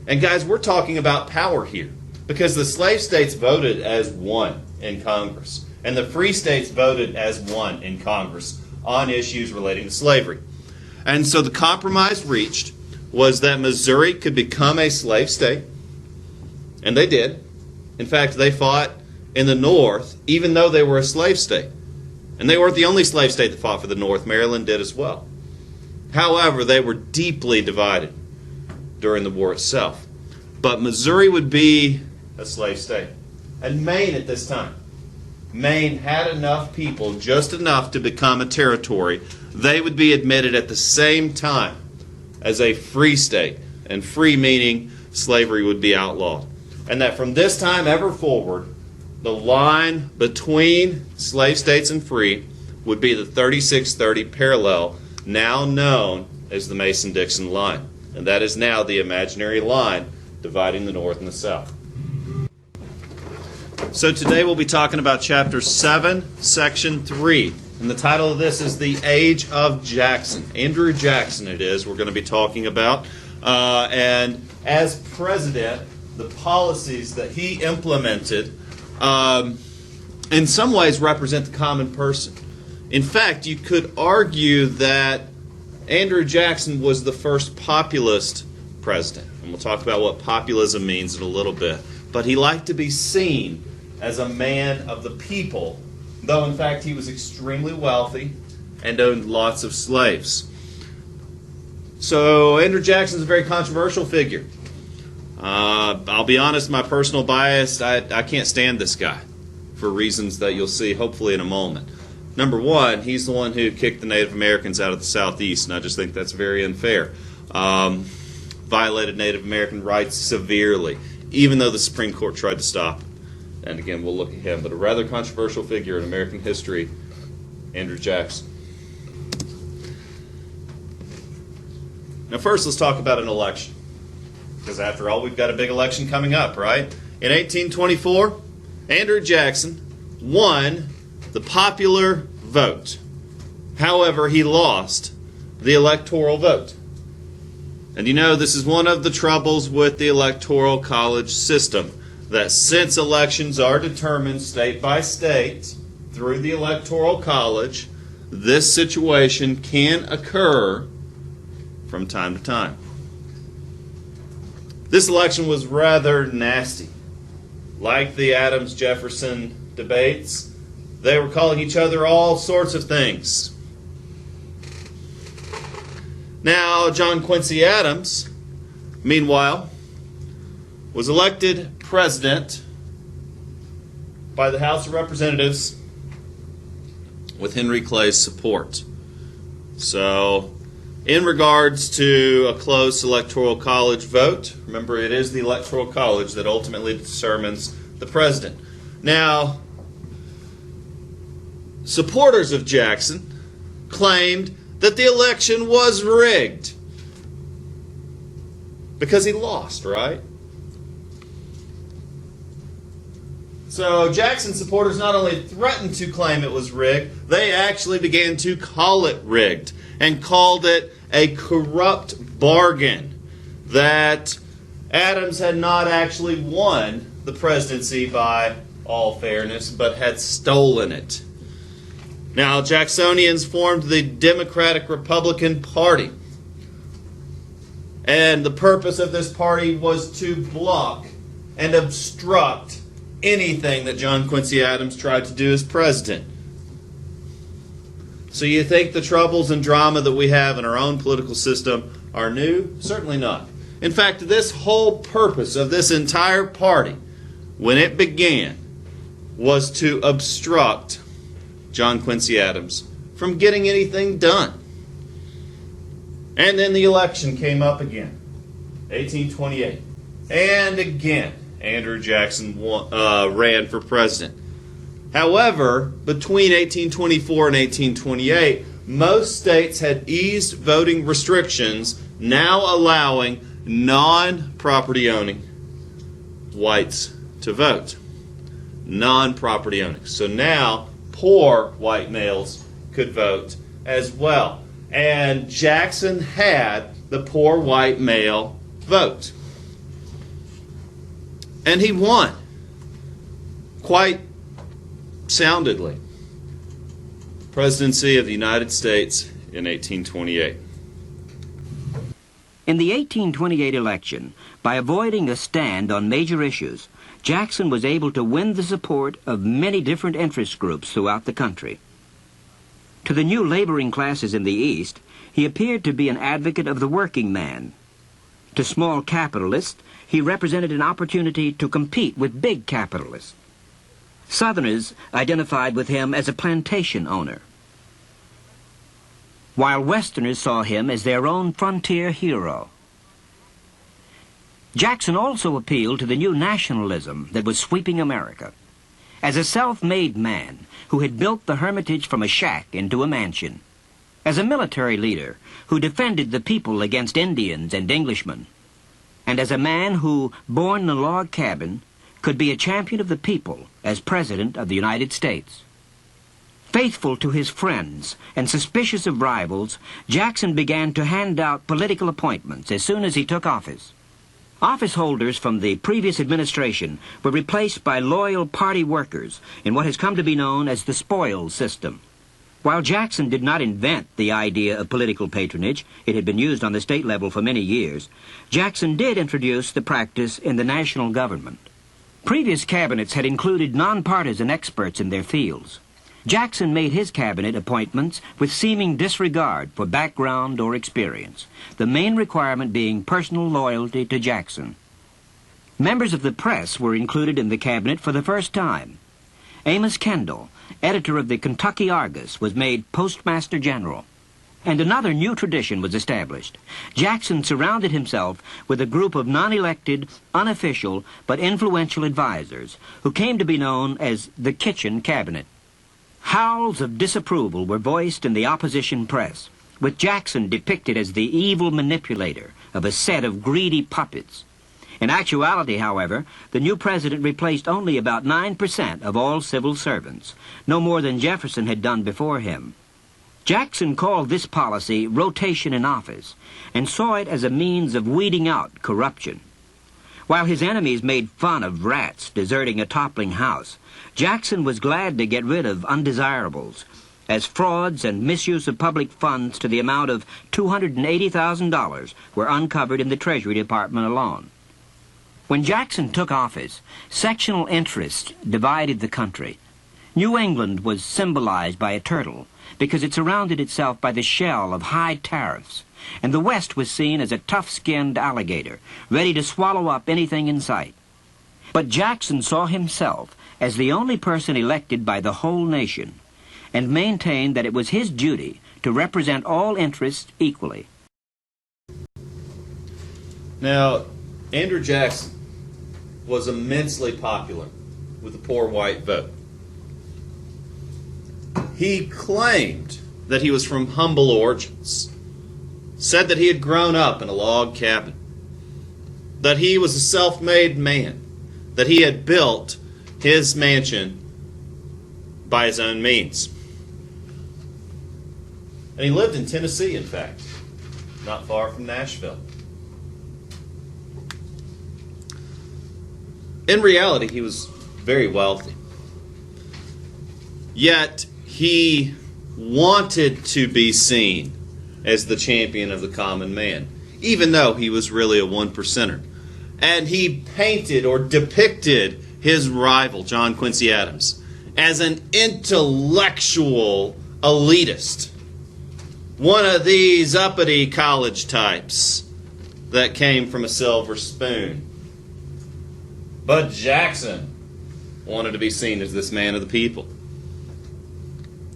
And guys, we're talking about power here. Because the slave states voted as one in Congress. And the free states voted as one in Congress on issues relating to slavery. And so the compromise reached was that Missouri could become a slave state. And they did. In fact, they fought in the North, even though they were a slave state. And they weren't the only slave state that fought for the North. Maryland did as well. However, they were deeply divided during the war itself. But Missouri would be a slave state. And Maine at this time. Maine had enough people, just enough to become a territory. They would be admitted at the same time as a free state. And free meaning slavery would be outlawed. And that from this time ever forward, the line between slave states and free would be the 3630 parallel, now known as the Mason-Dixon line. And that is now the imaginary line dividing the North and the South. So today we'll be talking about Chapter 7, Section 3. And the title of this is The Age of Jackson. Andrew Jackson it is we're going to be talking about. And as president, the policies that he implemented in some ways represent the common person. In fact, you could argue that Andrew Jackson was the first populist president. And we'll talk about what populism means in a little bit. But he liked to be seen as a man of the people, though in fact he was extremely wealthy and owned lots of slaves. So Andrew Jackson is a very controversial figure. I'll be honest, my personal bias, I can't stand this guy for reasons that you'll see hopefully in a moment. Number one, he's the one who kicked the Native Americans out of the Southeast, and I just think that's very unfair. Violated Native American rights severely, even though the Supreme Court tried to stop it. And again, we'll look at him. But a rather controversial figure in American history, Andrew Jackson. Now first, let's talk about an election. Because after all, we've got a big election coming up, right? In 1824, Andrew Jackson won the popular vote. However, he lost the electoral vote. And you know, this is one of the troubles with the electoral college system, that since elections are determined state by state through the electoral college, this situation can occur from time to time. This election was rather nasty. Like the Adams-Jefferson debates, they were calling each other all sorts of things. Now, John Quincy Adams, meanwhile, was elected president by the House of Representatives with Henry Clay's support. So, in regards to a close electoral college vote. Remember, it is the electoral college that ultimately determines the president. Now, supporters of Jackson claimed that the election was rigged because he lost, right? So Jackson supporters not only threatened to claim it was rigged, they actually began to call it rigged and called it a corrupt bargain, that Adams had not actually won the presidency by all fairness, but had stolen it. Now, Jacksonians formed the Democratic-Republican Party, and the purpose of this party was to block and obstruct anything that John Quincy Adams tried to do as president. So you think the troubles and drama that we have in our own political system are new? Certainly not. In fact, this whole purpose of this entire party, when it began, was to obstruct John Quincy Adams from getting anything done. And then the election came up again, 1828. And again, Andrew Jackson ran for president. However, between 1824 and 1828, most states had eased voting restrictions, now allowing non-property owning whites to vote. Non-property owning. So now, poor white males could vote as well. And Jackson had the poor white male vote. And he won quite soundedly. Presidency of the United States in 1828. In the 1828 election, by avoiding a stand on major issues, Jackson was able to win the support of many different interest groups throughout the country. To the new laboring classes in the East, he appeared to be an advocate of the working man. To small capitalists, he represented an opportunity to compete with big capitalists. Southerners identified with him as a plantation owner, while Westerners saw him as their own frontier hero. Jackson also appealed to the new nationalism that was sweeping America. As a self-made man who had built the Hermitage from a shack into a mansion, as a military leader who defended the people against Indians and Englishmen, and as a man who, born in a log cabin, could be a champion of the people as President of the United States. Faithful to his friends and suspicious of rivals, Jackson began to hand out political appointments as soon as he took office. Office holders from the previous administration were replaced by loyal party workers in what has come to be known as the spoils system. While Jackson did not invent the idea of political patronage, it had been used on the state level for many years, Jackson did introduce the practice in the national government. Previous cabinets had included nonpartisan experts in their fields. Jackson made his cabinet appointments with seeming disregard for background or experience, the main requirement being personal loyalty to Jackson. Members of the press were included in the cabinet for the first time. Amos Kendall, editor of the Kentucky Argus, was made Postmaster General. And another new tradition was established. Jackson surrounded himself with a group of non-elected, unofficial, but influential advisors who came to be known as the Kitchen Cabinet. Howls of disapproval were voiced in the opposition press, with Jackson depicted as the evil manipulator of a set of greedy puppets. In actuality, however, the new president replaced only about 9% of all civil servants, no more than Jefferson had done before him. Jackson called this policy rotation in office and saw it as a means of weeding out corruption. While his enemies made fun of rats deserting a toppling house, Jackson was glad to get rid of undesirables, as frauds and misuse of public funds to the amount of $280,000 were uncovered in the Treasury Department alone. When Jackson took office, sectional interests divided the country. New England was symbolized by a turtle because it surrounded itself by the shell of high tariffs, and the West was seen as a tough-skinned alligator, ready to swallow up anything in sight. But Jackson saw himself as the only person elected by the whole nation, and maintained that it was his duty to represent all interests equally. Now, Andrew Jackson was immensely popular with the poor white vote. He claimed that he was from humble origins, said that he had grown up in a log cabin, that he was a self-made man, that he had built his mansion by his own means. And he lived in Tennessee, in fact, not far from Nashville. In reality, he was very wealthy. Yet, he wanted to be seen as the champion of the common man, even though he was really a one-percenter. And he painted or depicted his rival, John Quincy Adams, as an intellectual elitist. One of these uppity college types that came from a silver spoon. But Jackson wanted to be seen as this man of the people.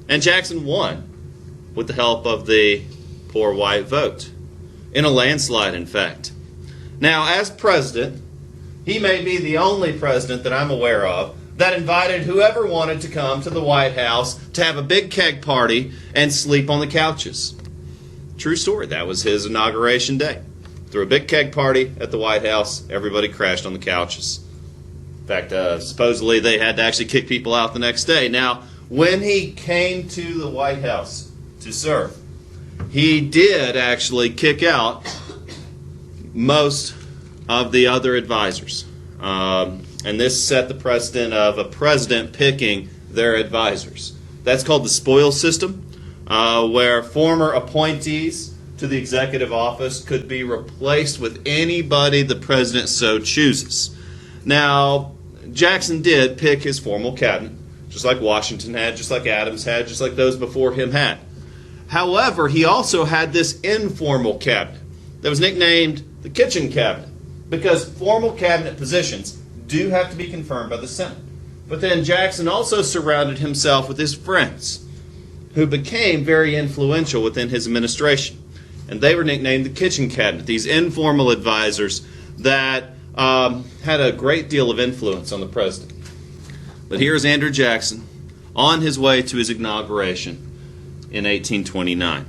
And Jackson won with the help of the poor white vote. In a landslide, in fact. Now, as president, he may be the only president that I'm aware of that invited whoever wanted to come to the White House to have a big keg party and sleep on the couches. True story. That was his inauguration day. Threw a big keg party at the White House. Everybody crashed on the couches. In fact, supposedly they had to actually kick people out the next day. Now, when he came to the White House to serve, he did actually kick out most of the other advisors. And this set the precedent of a president picking their advisors. That's called the spoil system, where former appointees to the executive office could be replaced with anybody the president so chooses. Now, Jackson did pick his formal cabinet, just like Washington had, just like Adams had, just like those before him had. However, he also had this informal cabinet that was nicknamed the kitchen cabinet, because formal cabinet positions do have to be confirmed by the Senate. But then Jackson also surrounded himself with his friends, who became very influential within his administration. And they were nicknamed the kitchen cabinet, these informal advisors that had a great deal of influence on the president. But here's Andrew Jackson on his way to his inauguration in 1829.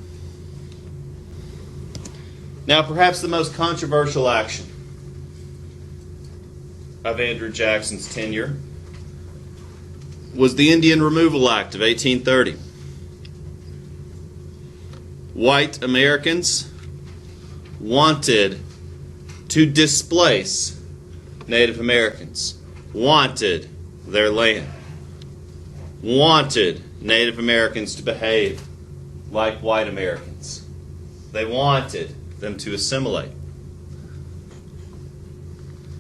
Now, perhaps the most controversial action of Andrew Jackson's tenure was the Indian Removal Act of 1830. White Americans wanted to displace Native Americans, wanted their land, wanted Native Americans to behave like white Americans. They wanted them to assimilate.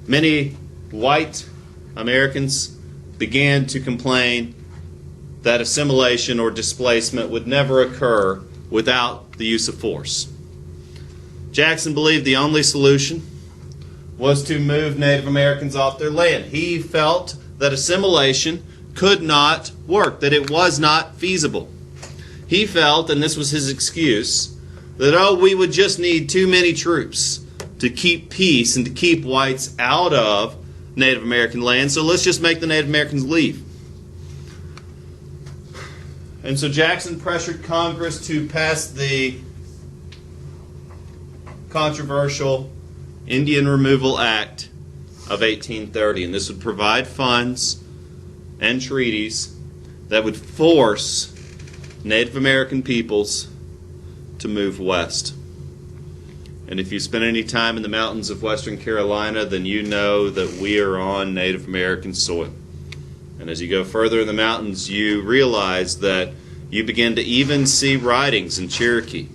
Many white Americans began to complain that assimilation or displacement would never occur without the use of force. Jackson believed the only solution was to move Native Americans off their land. He felt that assimilation could not work, that it was not feasible. He felt, and this was his excuse, that, we would just need too many troops to keep peace and to keep whites out of Native American land, so let's just make the Native Americans leave. And so Jackson pressured Congress to pass the controversial Indian Removal Act of 1830, and this would provide funds and treaties that would force Native American peoples to move west. And if you spend any time in the mountains of Western Carolina, then you know that we are on Native American soil. And as you go further in the mountains, you realize that you begin to even see writings in Cherokee.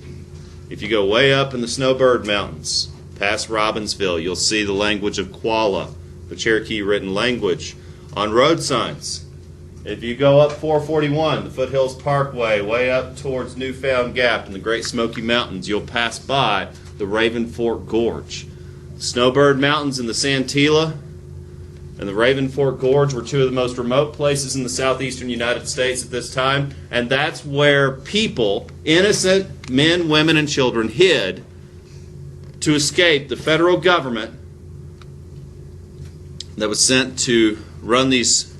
If you go way up in the Snowbird Mountains, past Robbinsville, you'll see the language of Qualla, the Cherokee written language, on road signs. If you go up 441, the Foothills Parkway, way up towards Newfound Gap in the Great Smoky Mountains, you'll pass by the Raven Fork Gorge. Snowbird Mountains and the Santila and the Raven Fork Gorge were two of the most remote places in the southeastern United States at this time, and that's where people, innocent men, women, and children, hid to escape the federal government that was sent to run these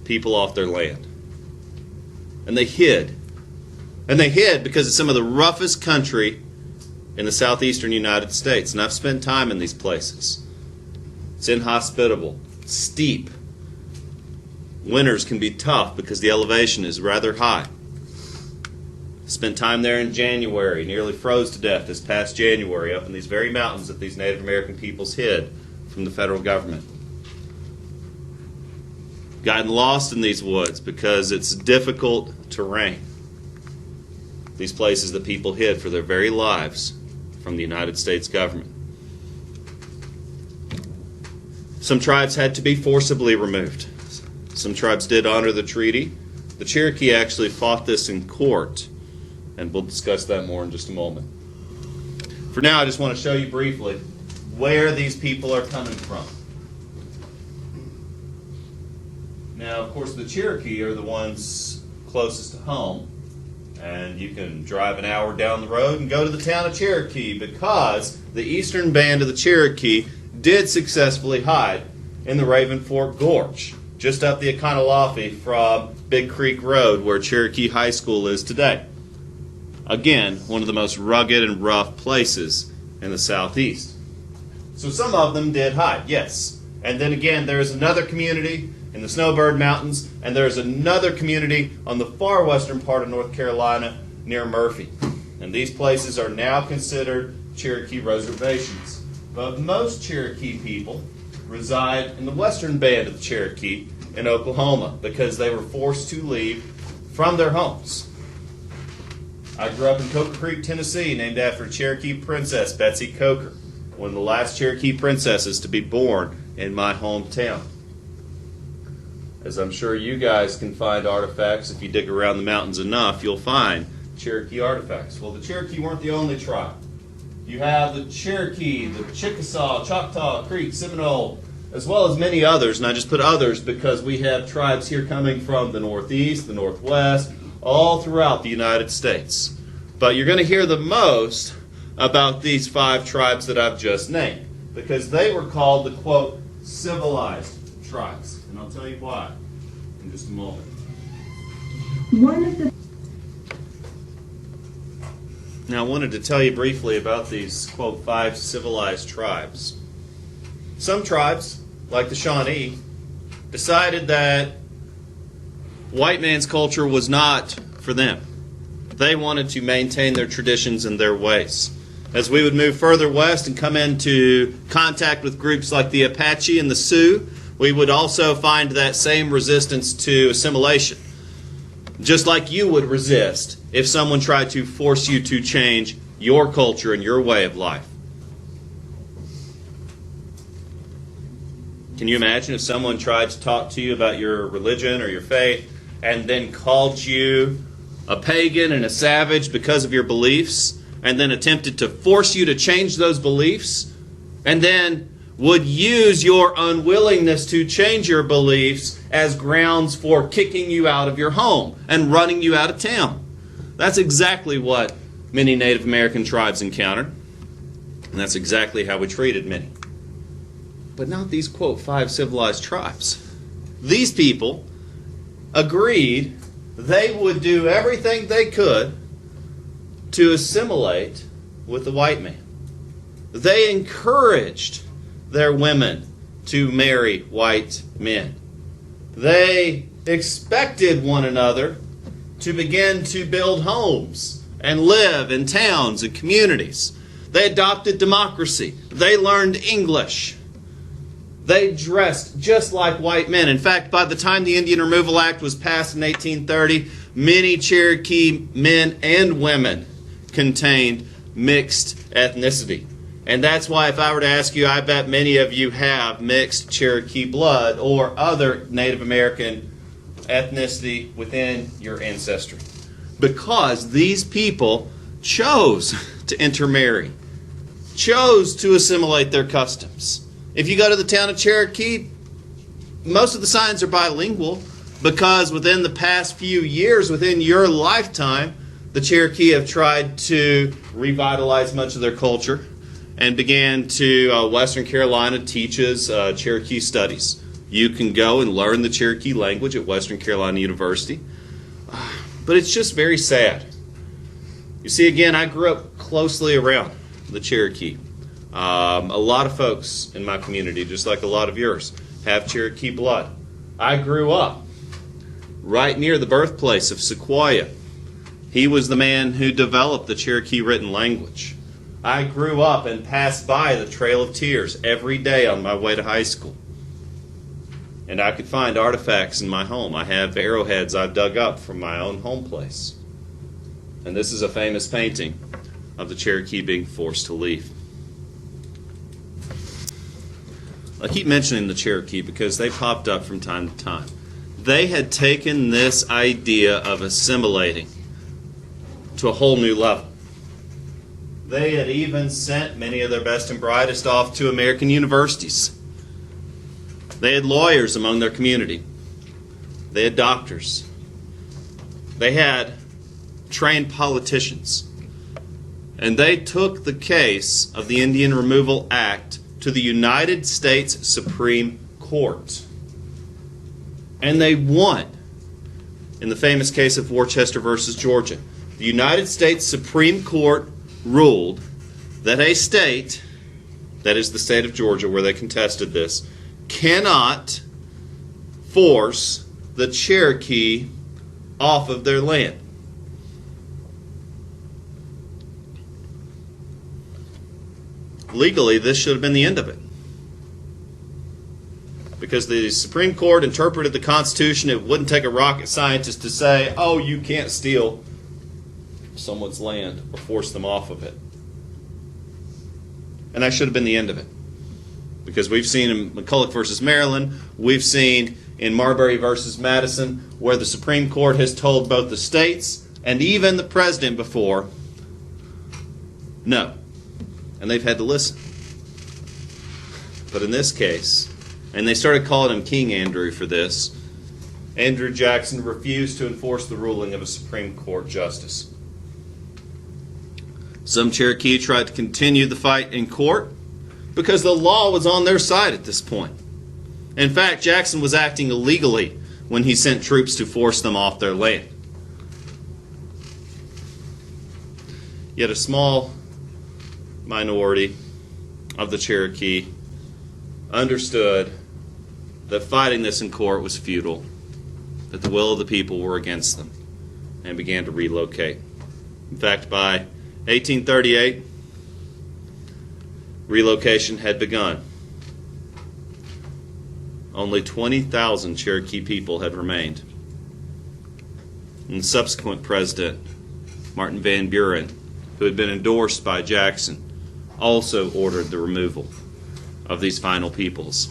people off their land. And they hid. And they hid because it's some of the roughest country in the southeastern United States. And I've spent time in these places. It's inhospitable, steep. Winters can be tough because the elevation is rather high. Spent time there in January, nearly froze to death this past January up in these very mountains that these Native American peoples hid from the federal government. Gotten lost in these woods because it's difficult terrain. These places that people hid for their very lives from the United States government. Some tribes had to be forcibly removed. Some tribes did honor the treaty. The Cherokee actually fought this in court, and we'll discuss that more in just a moment. For now, I just want to show you briefly where these people are coming from. Now, of course, the Cherokee are the ones closest to home, and you can drive an hour down the road and go to the town of Cherokee because the eastern band of the Cherokee did successfully hide in the Raven Fork Gorge, just up the Econolophy from Big Creek Road, where Cherokee High School is today. Again, one of the most rugged and rough places in the southeast. So some of them did hide, yes. And then again, there is another community in the Snowbird Mountains, and there's another community on the far western part of North Carolina near Murphy. And these places are now considered Cherokee reservations. But most Cherokee people reside in the western band of the Cherokee in Oklahoma because they were forced to leave from their homes. I grew up in Coker Creek, Tennessee, named after Cherokee Princess Betsy Coker, one of the last Cherokee princesses to be born in my hometown. As I'm sure you guys can find artifacts, if you dig around the mountains enough, you'll find Cherokee artifacts. Well, the Cherokee weren't the only tribe. You have the Cherokee, the Chickasaw, Choctaw, Creek, Seminole, as well as many others. And I just put others because we have tribes here coming from the Northeast, the Northwest, all throughout the United States. But you're going to hear the most about these 5 tribes that I've just named because they were called the, quote, civilized tribes. And I'll tell you why in just a moment. One of the Now, I wanted to tell you briefly about these, quote, 5 civilized tribes. Some tribes, like the Shawnee, decided that white man's culture was not for them. They wanted to maintain their traditions and their ways. As we would move further west and come into contact with groups like the Apache and the Sioux, we would also find that same resistance to assimilation. Just like you would resist if someone tried to force you to change your culture and your way of life. Can you imagine if someone tried to talk to you about your religion or your faith and then called you a pagan and a savage because of your beliefs, and then attempted to force you to change those beliefs, and then would use your unwillingness to change your beliefs as grounds for kicking you out of your home and running you out of town? That's exactly what many Native American tribes encountered, and that's exactly how we treated many. But not these, quote, 5 civilized tribes. These people agreed they would do everything they could to assimilate with the white man. They encouraged their women to marry white men. They expected one another to begin to build homes and live in towns and communities. They adopted democracy. They learned English. They dressed just like white men. In fact, by the time the Indian Removal Act was passed in 1830, many Cherokee men and women contained mixed ethnicity. And that's why if I were to ask you, I bet many of you have mixed Cherokee blood or other Native American ethnicity within your ancestry. Because these people chose to intermarry, chose to assimilate their customs. If you go to the town of Cherokee, most of the signs are bilingual because within the past few years, within your lifetime, the Cherokee have tried to revitalize much of their culture and began to, Western Carolina teaches Cherokee studies. You can go and learn the Cherokee language at Western Carolina University. But it's just very sad. You see, again, I grew up closely around the Cherokee. A lot of folks in my community, just like a lot of yours, have Cherokee blood. I grew up right near the birthplace of Sequoyah. He was the man who developed the Cherokee written language. I grew up and passed by the Trail of Tears every day on my way to high school. And I could find artifacts in my home. I have arrowheads I've dug up from my own home place. And this is a famous painting of the Cherokee being forced to leave. I keep mentioning the Cherokee because they popped up from time to time. They had taken this idea of assimilating to a whole new level. They had even sent many of their best and brightest off to American universities. They had lawyers among their community. They had doctors. They had trained politicians. And they took the case of the Indian Removal Act to the United States Supreme Court. And they won in the famous case of Worcester versus Georgia. The United States Supreme Court ruled that a state, that is the state of Georgia where they contested this, cannot force the Cherokee off of their land. Legally, this should have been the end of it. Because the Supreme Court interpreted the Constitution, it wouldn't take a rocket scientist to say, oh, you can't steal someone's land or force them off of it. And that should have been the end of it. Because we've seen in McCulloch versus Maryland, we've seen in Marbury versus Madison, where the Supreme Court has told both the states and even the president before, no. And they've had to listen. But in this case, and they started calling him King Andrew for this, Andrew Jackson refused to enforce the ruling of a Supreme Court justice. Some Cherokee tried to continue the fight in court because the law was on their side at this point. In fact, Jackson was acting illegally when he sent troops to force them off their land. Yet a small minority of the Cherokee understood that fighting this in court was futile, that the will of the people were against them, and began to relocate. In fact, by 1838, relocation had begun. Only 20,000 Cherokee people had remained. And the subsequent president, Martin Van Buren, who had been endorsed by Jackson, also ordered the removal of these final peoples.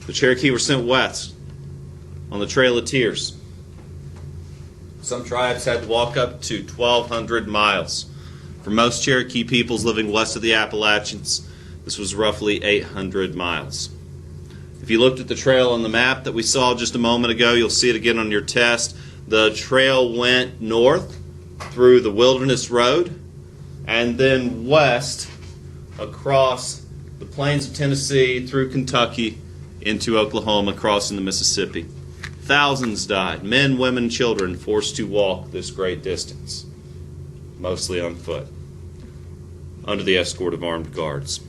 The Cherokee were sent west on the Trail of Tears. Some tribes had to walk up to 1,200 miles. For most Cherokee peoples living west of the Appalachians, this was roughly 800 miles. If you looked at the trail on the map that we saw just a moment ago, you'll see it again on your test. The trail went north through the Wilderness Road and then west across the plains of Tennessee through Kentucky into Oklahoma, crossing the Mississippi. Thousands died, men, women, children, forced to walk this great distance, mostly on foot, under the escort of armed guards.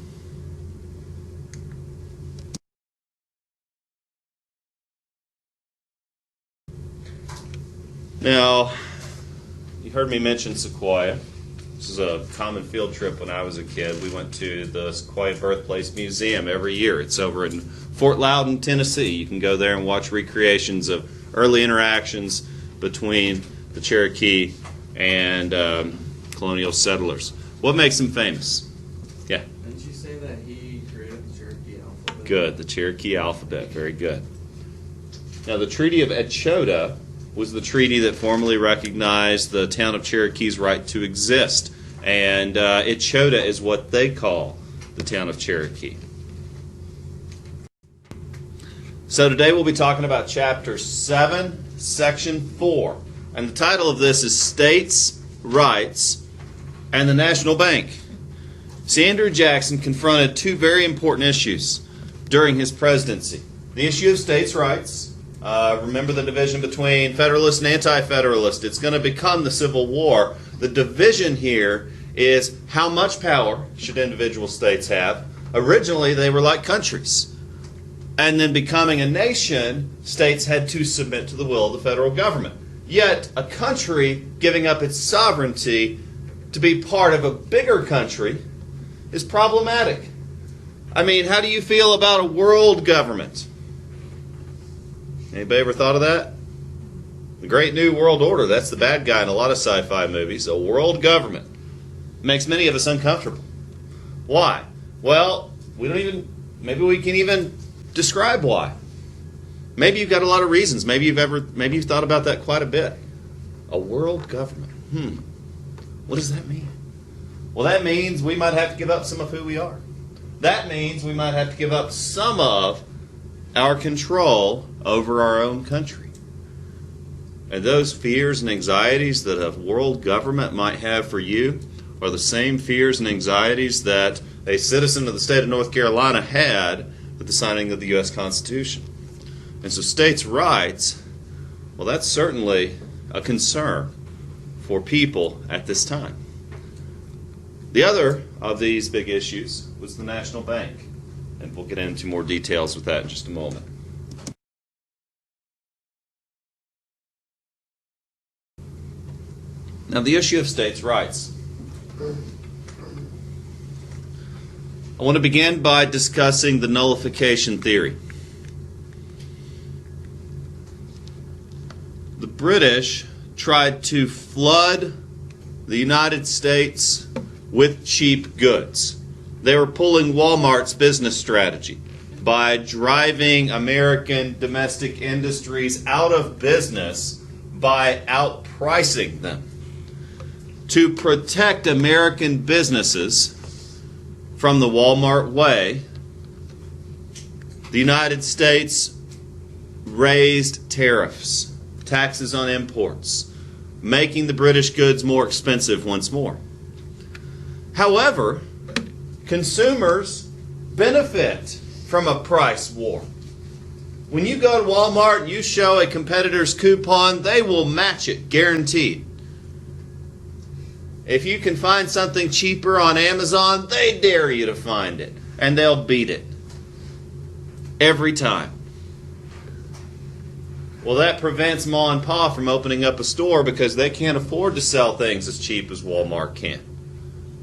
Now, you heard me mention Sequoyah. This is a common field trip when I was a kid. We went to the Sequoyah Birthplace Museum every year. It's over in Fort Loudon, Tennessee. You can go there and watch recreations of early interactions between the Cherokee and colonial settlers. What makes them famous? Yeah. Didn't you say that he created the Cherokee alphabet? Good, the Cherokee alphabet. Very good. Now, the Treaty of Etchoda was the treaty that formally recognized the town of Cherokee's right to exist. And Etchoda is what they call the town of Cherokee. So today we'll be talking about Chapter 7, Section 4 And the title of this is States' Rights and the National Bank. See, Andrew Jackson confronted two very important issues during his presidency. The issue of states' rights. Remember the division between Federalist and Anti-Federalist. It's going to become the Civil War. The division here is how much power should individual states have. Originally, they were like countries. And then becoming a nation, states had to submit to the will of the federal government. Yet, a country giving up its sovereignty to be part of a bigger country is problematic. I mean, how do you feel about a world government? Anybody ever thought of that? The Great New World Order, that's the bad guy in a lot of sci-fi movies. A world government makes many of us uncomfortable. Why? Well, maybe we can even describe why. Maybe you've got a lot of reasons. Maybe you've thought about that quite a bit. A world government. What does that mean? Well, that means we might have to give up some of who we are. That means we might have to give up some of our control over our own country. And those fears and anxieties that a world government might have for you are the same fears and anxieties that a citizen of the state of North Carolina had with the signing of the U.S. Constitution. And so states' rights, well, that's certainly a concern for people at this time. The other of these big issues was the National Bank. And we'll get into more details with that in just a moment. Now, the issue of states' rights. I want to begin by discussing the Nullification Theory. The British tried to flood the United States with cheap goods. They were pulling Walmart's business strategy by driving American domestic industries out of business by outpricing them. To protect American businesses from the Walmart way, the United States raised tariffs, taxes on imports, making the British goods more expensive once more. However, consumers benefit from a price war. When you go to Walmart and you show a competitor's coupon, they will match it, guaranteed. If you can find something cheaper on Amazon, they dare you to find it, and they'll beat it every time. Well, that prevents Ma and Pa from opening up a store because they can't afford to sell things as cheap as Walmart can.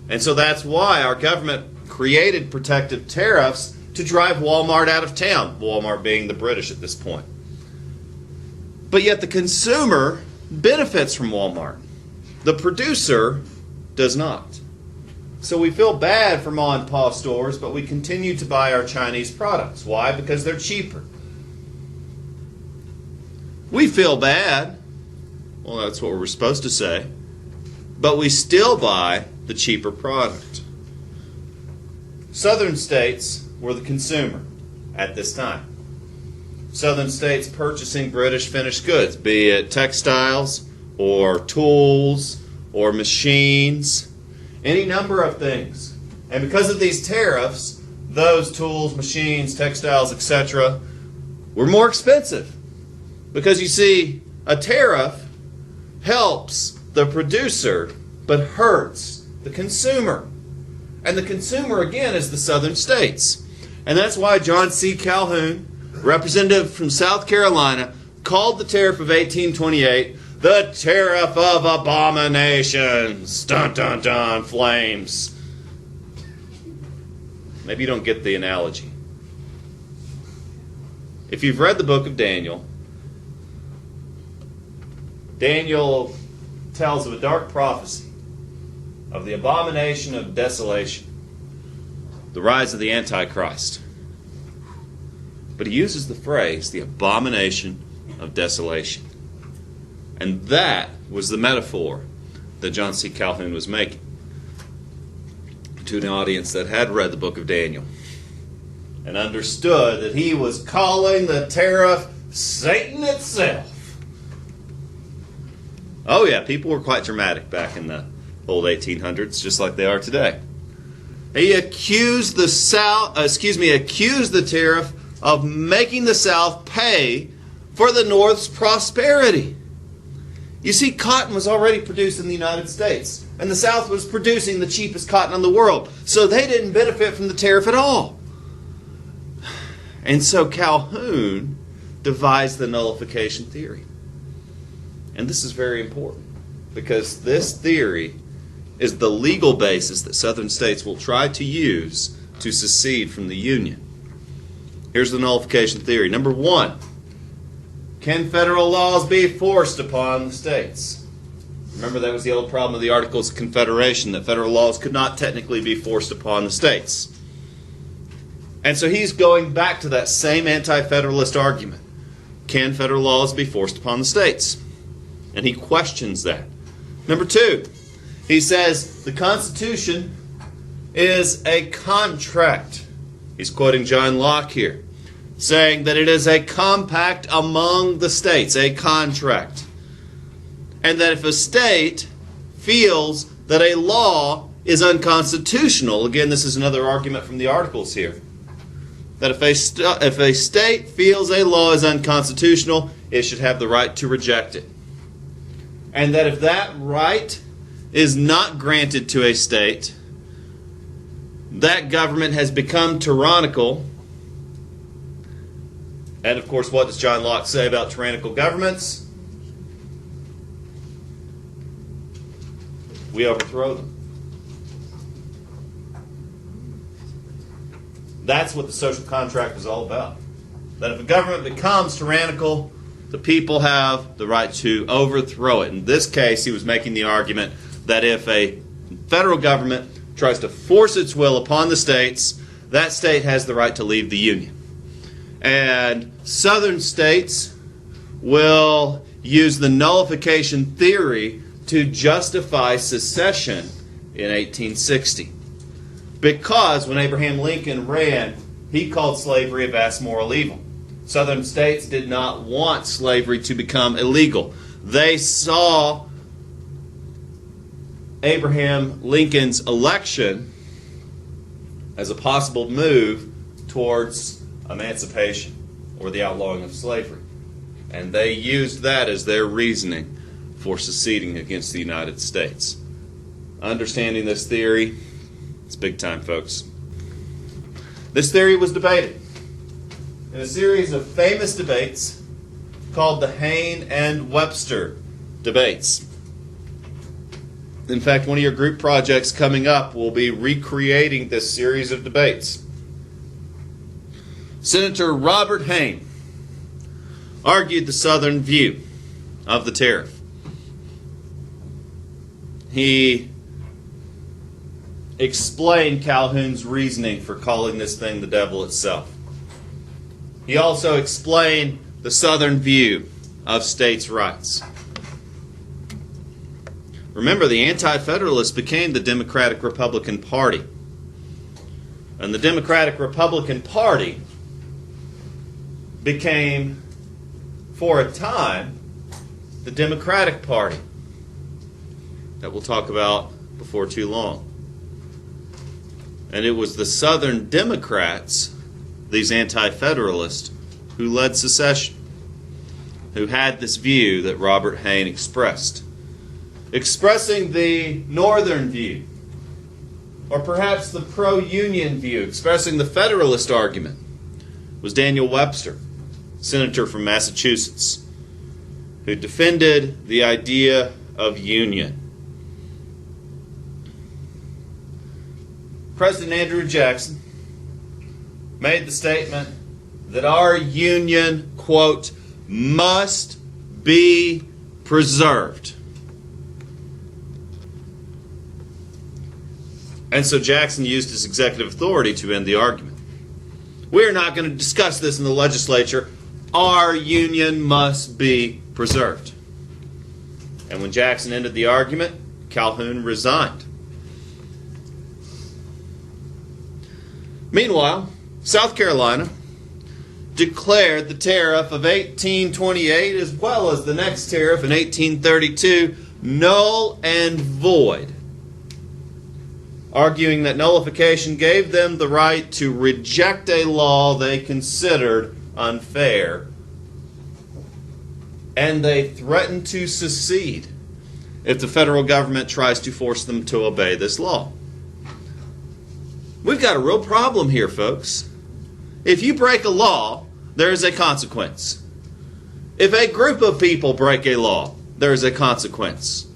And so that's why our government created protective tariffs to drive Walmart out of town, Walmart being the British at this point. But yet the consumer benefits from Walmart. The producer does not. So we feel bad for Ma and Pa stores, but we continue to buy our Chinese products. Why? Because they're cheaper. We feel bad. Well, that's what we're supposed to say. But we still buy the cheaper product. Southern states were the consumer at this time. Southern states purchasing British finished goods, be it textiles or tools or machines, any number of things. And because of these tariffs, those tools, machines, textiles, etc., were more expensive. Because you see, a tariff helps the producer but hurts the consumer. And the consumer, again, is the southern states. And that's why John C. Calhoun, representative from South Carolina, called the tariff of 1828 the tariff of abominations. Dun, dun, dun, flames. Maybe you don't get the analogy. If you've read the book of Daniel, Daniel tells of a dark prophecy of the abomination of desolation, the rise of the Antichrist. But he uses the phrase, the abomination of desolation. And that was the metaphor that John C. Calhoun was making to an audience that had read the book of Daniel and understood that he was calling the tariff Satan itself. Oh yeah, people were quite dramatic back in the old 1800s, just like they are today. He accused the tariff of making the South pay for the North's prosperity. You see, cotton was already produced in the United States, and the South was producing the cheapest cotton in the world, so they didn't benefit from the tariff at all. And so Calhoun devised the Nullification Theory. And this is very important, because this theory is the legal basis that Southern states will try to use to secede from the Union. Here's the Nullification Theory. Number 1, can federal laws be forced upon the states? Remember, that was the old problem of the Articles of Confederation, that federal laws could not technically be forced upon the states. And so he's going back to that same anti-federalist argument. Can federal laws be forced upon the states? And he questions that. Number 2, he says the Constitution is a contract. He's quoting John Locke here, saying that it is a compact among the states, a contract. And that if a state feels that a law is unconstitutional, again, this is another argument from the Articles here, that if a state feels a law is unconstitutional, it should have the right to reject it. And that if that right is not granted to a state, that government has become tyrannical. And of course, what does John Locke say about tyrannical governments? We overthrow them. That's what the social contract is all about. That if a government becomes tyrannical, the people have the right to overthrow it. In this case, he was making the argument that if a federal government tries to force its will upon the states, that state has the right to leave the Union. And Southern states will use the Nullification Theory to justify secession in 1860. Because when Abraham Lincoln ran, he called slavery a vast moral evil. Southern states did not want slavery to become illegal. They saw Abraham Lincoln's election as a possible move towards emancipation or the outlawing of slavery. And they used that as their reasoning for seceding against the United States. Understanding this theory, it's big time, folks. This theory was debated in a series of famous debates called the Hayne and Webster debates. In fact, one of your group projects coming up will be recreating this series of debates. Senator Robert Hayne argued the Southern view of the tariff. He explained Calhoun's reasoning for calling this thing the devil itself. He also explained the Southern view of states' rights. Remember, the Anti-Federalists became the Democratic-Republican Party. And the Democratic-Republican Party became, for a time, the Democratic Party that we'll talk about before too long. And it was the Southern Democrats, these Anti-Federalists, who led secession, who had this view that Robert Hayne expressed. Expressing the Northern view, or perhaps the pro-Union view, expressing the Federalist argument, was Daniel Webster, senator from Massachusetts, who defended the idea of union. President Andrew Jackson made the statement that our union, quote, must be preserved. And so Jackson used his executive authority to end the argument. We're not going to discuss this in the legislature. Our union must be preserved. And when Jackson ended the argument, Calhoun resigned. Meanwhile, South Carolina declared the tariff of 1828 as well as the next tariff in 1832 null and void, arguing that nullification gave them the right to reject a law they considered unfair, and they threatened to secede if the federal government tries to force them to obey this law. We've got a real problem here, folks. If you break a law, there is a consequence. If a group of people break a law, there is a consequence.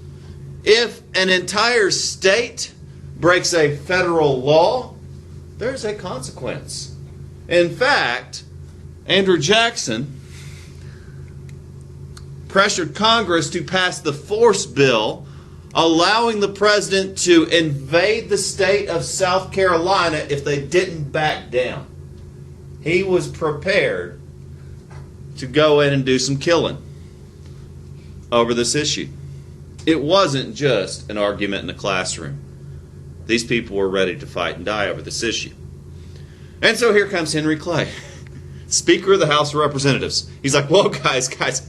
If an entire state breaks a federal law, there's a consequence. In fact, Andrew Jackson pressured Congress to pass the force bill allowing the president to invade the state of South Carolina if they didn't back down. He was prepared to go in and do some killing over this issue. It wasn't just an argument in the classroom. These people were ready to fight and die over this issue. And so here comes Henry Clay, Speaker of the House of Representatives. He's like, whoa, guys,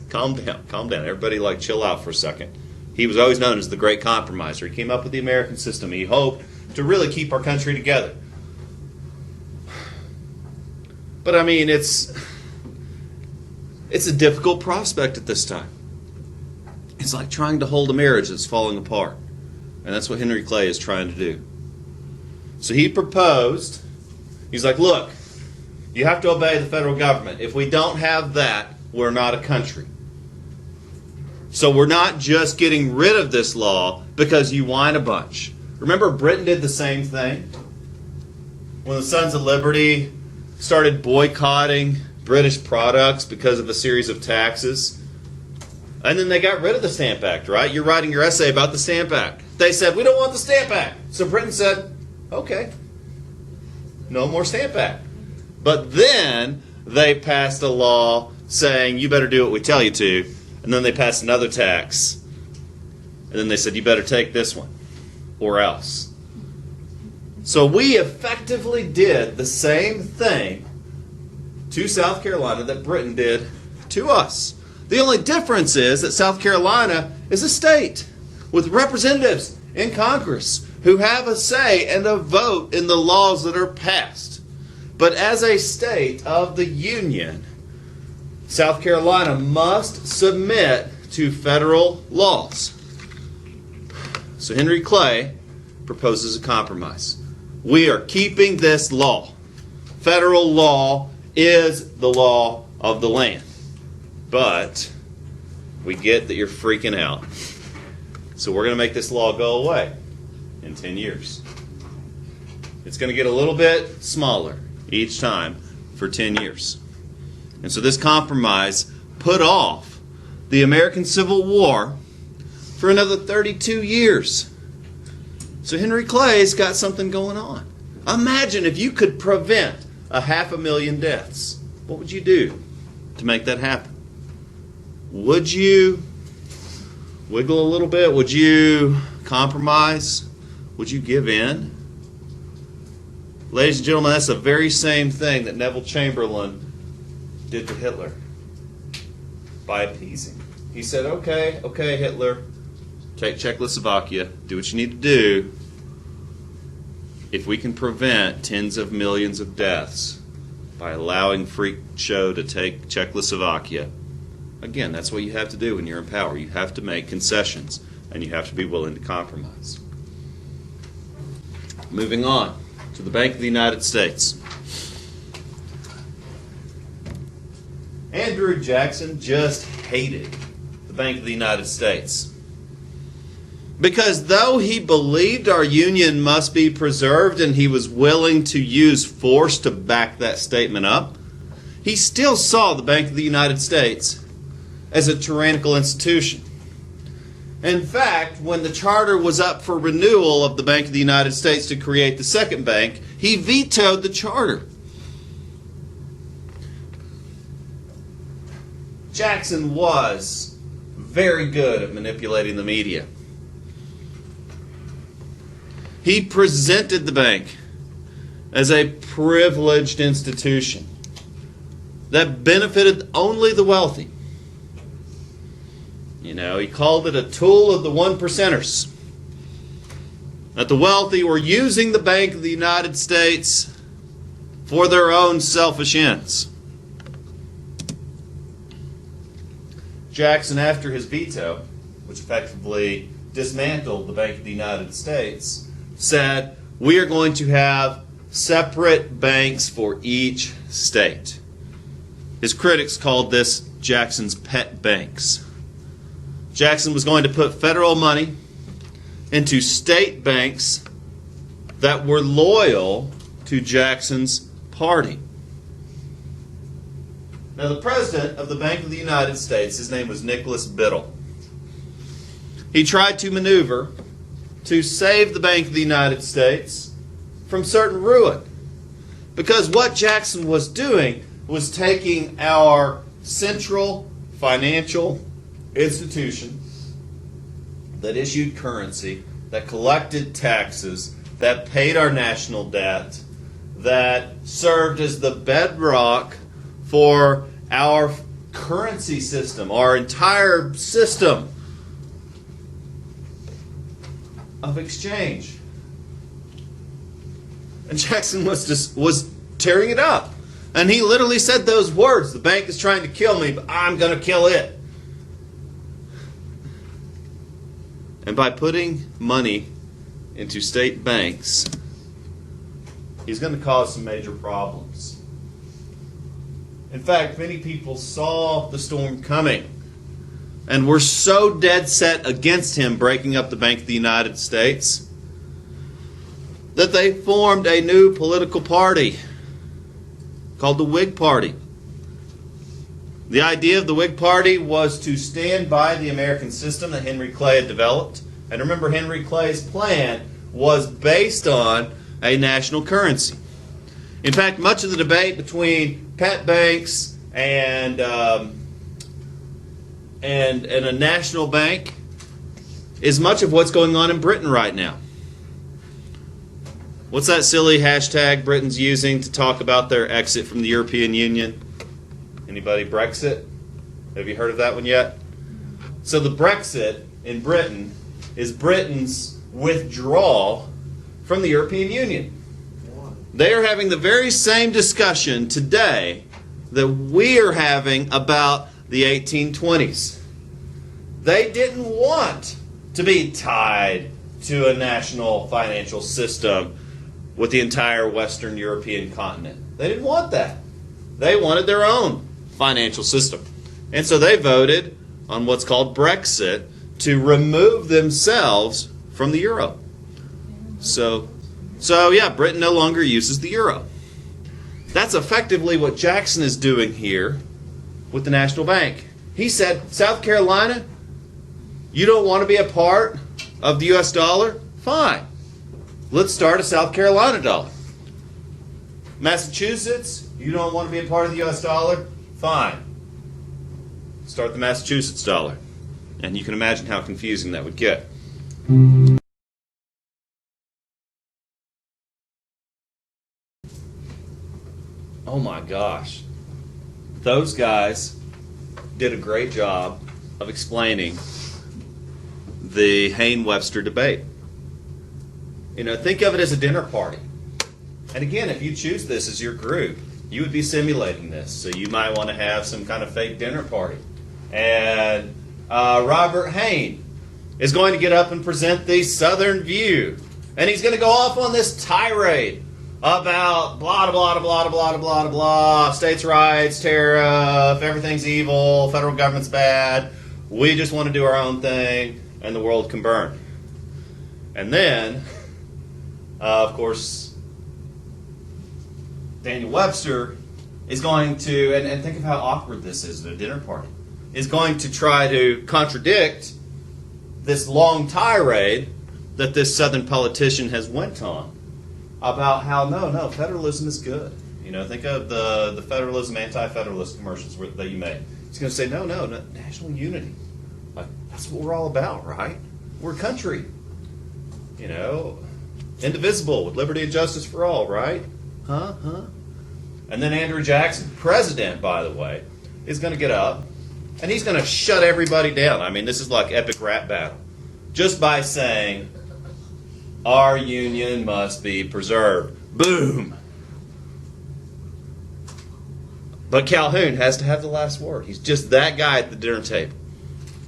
calm down. Everybody, chill out for a second. He was always known as the Great Compromiser. He came up with the American system. He hoped to really keep our country together. But, it's a difficult prospect at this time. It's like trying to hold a marriage that's falling apart. And that's what Henry Clay is trying to do. So he proposed, he's like, look, you have to obey the federal government. If we don't have that, we're not a country. So we're not just getting rid of this law because you whine a bunch. Remember, Britain did the same thing? When the Sons of Liberty started boycotting British products because of a series of taxes. And then they got rid of the Stamp Act, right? You're writing your essay about the Stamp Act. They said, we don't want the Stamp Act. So Britain said, okay, no more Stamp Act. But then they passed a law saying, you better do what we tell you to. And then they passed another tax. And then they said, you better take this one or else. So we effectively did the same thing to South Carolina that Britain did to us. The only difference is that South Carolina is a state with representatives in Congress who have a say and a vote in the laws that are passed. But as a state of the Union, South Carolina must submit to federal laws. So Henry Clay proposes a compromise. We are keeping this law. Federal law is the law of the land. But we get that you're freaking out. So we're going to make this law go away in 10 years. It's going to get a little bit smaller each time for 10 years. And so this compromise put off the American Civil War for another 32 years. So Henry Clay's got something going on. Imagine if you could prevent 500,000 deaths. What would you do to make that happen? Would you wiggle a little bit? Would you compromise? Would you give in? Ladies and gentlemen, that's the very same thing that Neville Chamberlain did to Hitler by appeasing. He said, okay, Hitler, take Czechoslovakia, do what you need to do. If we can prevent tens of millions of deaths by allowing Freak Show to take Czechoslovakia, again, that's what you have to do when you're in power. You have to make concessions, and you have to be willing to compromise. Moving on to the Bank of the United States. Andrew Jackson just hated the Bank of the United States. Because though he believed our union must be preserved and he was willing to use force to back that statement up, he still saw the Bank of the United States as a tyrannical institution. In fact, when the charter was up for renewal of the Bank of the United States to create the second bank, he vetoed the charter. Jackson was very good at manipulating the media. He presented the bank as a privileged institution. that benefited only the wealthy. You know, he called it a tool of the one percenters. That the wealthy were using the Bank of the United States for their own selfish ends. Jackson, after his veto, which effectively dismantled the Bank of the United States, said, we are going to have separate banks for each state. His critics called this Jackson's pet banks. Jackson was going to put federal money into state banks that were loyal to Jackson's party. Now, the president of the Bank of the United States, his name was Nicholas Biddle. He tried to maneuver to save the Bank of the United States from certain ruin. Because what Jackson was doing was taking our central financial institution that issued currency, that collected taxes, that paid our national debt, that served as the bedrock for our currency system, our entire system of exchange. And Jackson was tearing it up. And he literally said those words, the bank is trying to kill me, but I'm going to kill it. And by putting money into state banks, he's going to cause some major problems. In fact, many people saw the storm coming and were so dead set against him breaking up the Bank of the United States that they formed a new political party called the Whig Party. The idea of the Whig Party was to stand by the American system that Henry Clay had developed. And remember, Henry Clay's plan was based on a national currency. In fact, much of the debate between pet banks and a national bank is much of what's going on in Britain right now. What's that silly hashtag Britain's using to talk about their exit from the European Union? Anybody? Brexit? Have you heard of that one yet? So the Brexit in Britain is Britain's withdrawal from the European Union. They are having the very same discussion today that we are having about the 1820s. They didn't want to be tied to a national financial system with the entire Western European continent. They didn't want that. They wanted their own financial system. And so they voted on what's called Brexit to remove themselves from the euro. So yeah, Britain no longer uses the euro. That's effectively what Jackson is doing here with the National Bank. He said, South Carolina, you don't want to be a part of the U.S. dollar? Fine. Let's start a South Carolina dollar. Massachusetts, you don't want to be a part of the U.S. dollar? Fine. Start the Massachusetts dollar. And you can imagine how confusing that would get. Oh my gosh. Those guys did a great job of explaining the Hayne-Webster debate. You know, think of it as a dinner party. And again, if you choose this as your group, you would be simulating this. So you might want to have some kind of fake dinner party. And Robert Hayne is going to get up and present the Southern view. And he's going to go off on this tirade about blah, blah, blah, blah, blah, blah, blah, states' rights, tariff, everything's evil, federal government's bad, we just want to do our own thing, and the world can burn. And then, of course, Daniel Webster is going to, and think of how awkward this is at a dinner party, is going to try to contradict this long tirade that this Southern politician has went on about how, no, federalism is good. You know, think of the federalism, anti-federalist commercials that you made. He's going to say, no, national unity. Like, that's what we're all about, right? We're a country. You know, indivisible, with liberty and justice for all, right? Huh? And then Andrew Jackson, president, by the way, is going to get up and he's going to shut everybody down. I mean, this is like epic rap battle. Just by saying, our union must be preserved. Boom. But Calhoun has to have the last word. He's just that guy at the dinner table.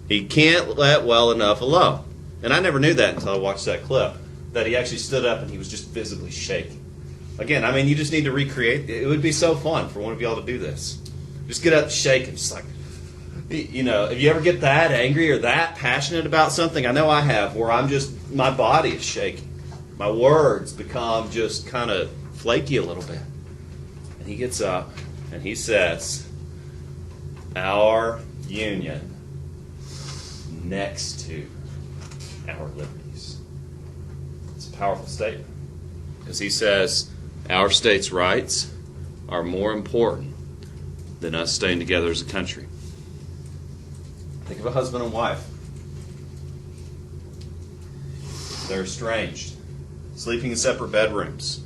He can't let well enough alone. And I never knew that until I watched that clip, that he actually stood up and he was just visibly shaking. Again, I mean, you just need to recreate. It would be so fun for one of y'all to do this. Just get up and shake and just like, you know, if you ever get that angry or that passionate about something, I know I have, where I'm just, my body is shaking. My words become just kind of flaky a little bit. And he gets up and he says, our union next to our liberties. It's a powerful statement. Because he says, our states' rights are more important than us staying together as a country. Think of a husband and wife. They're estranged, sleeping in separate bedrooms.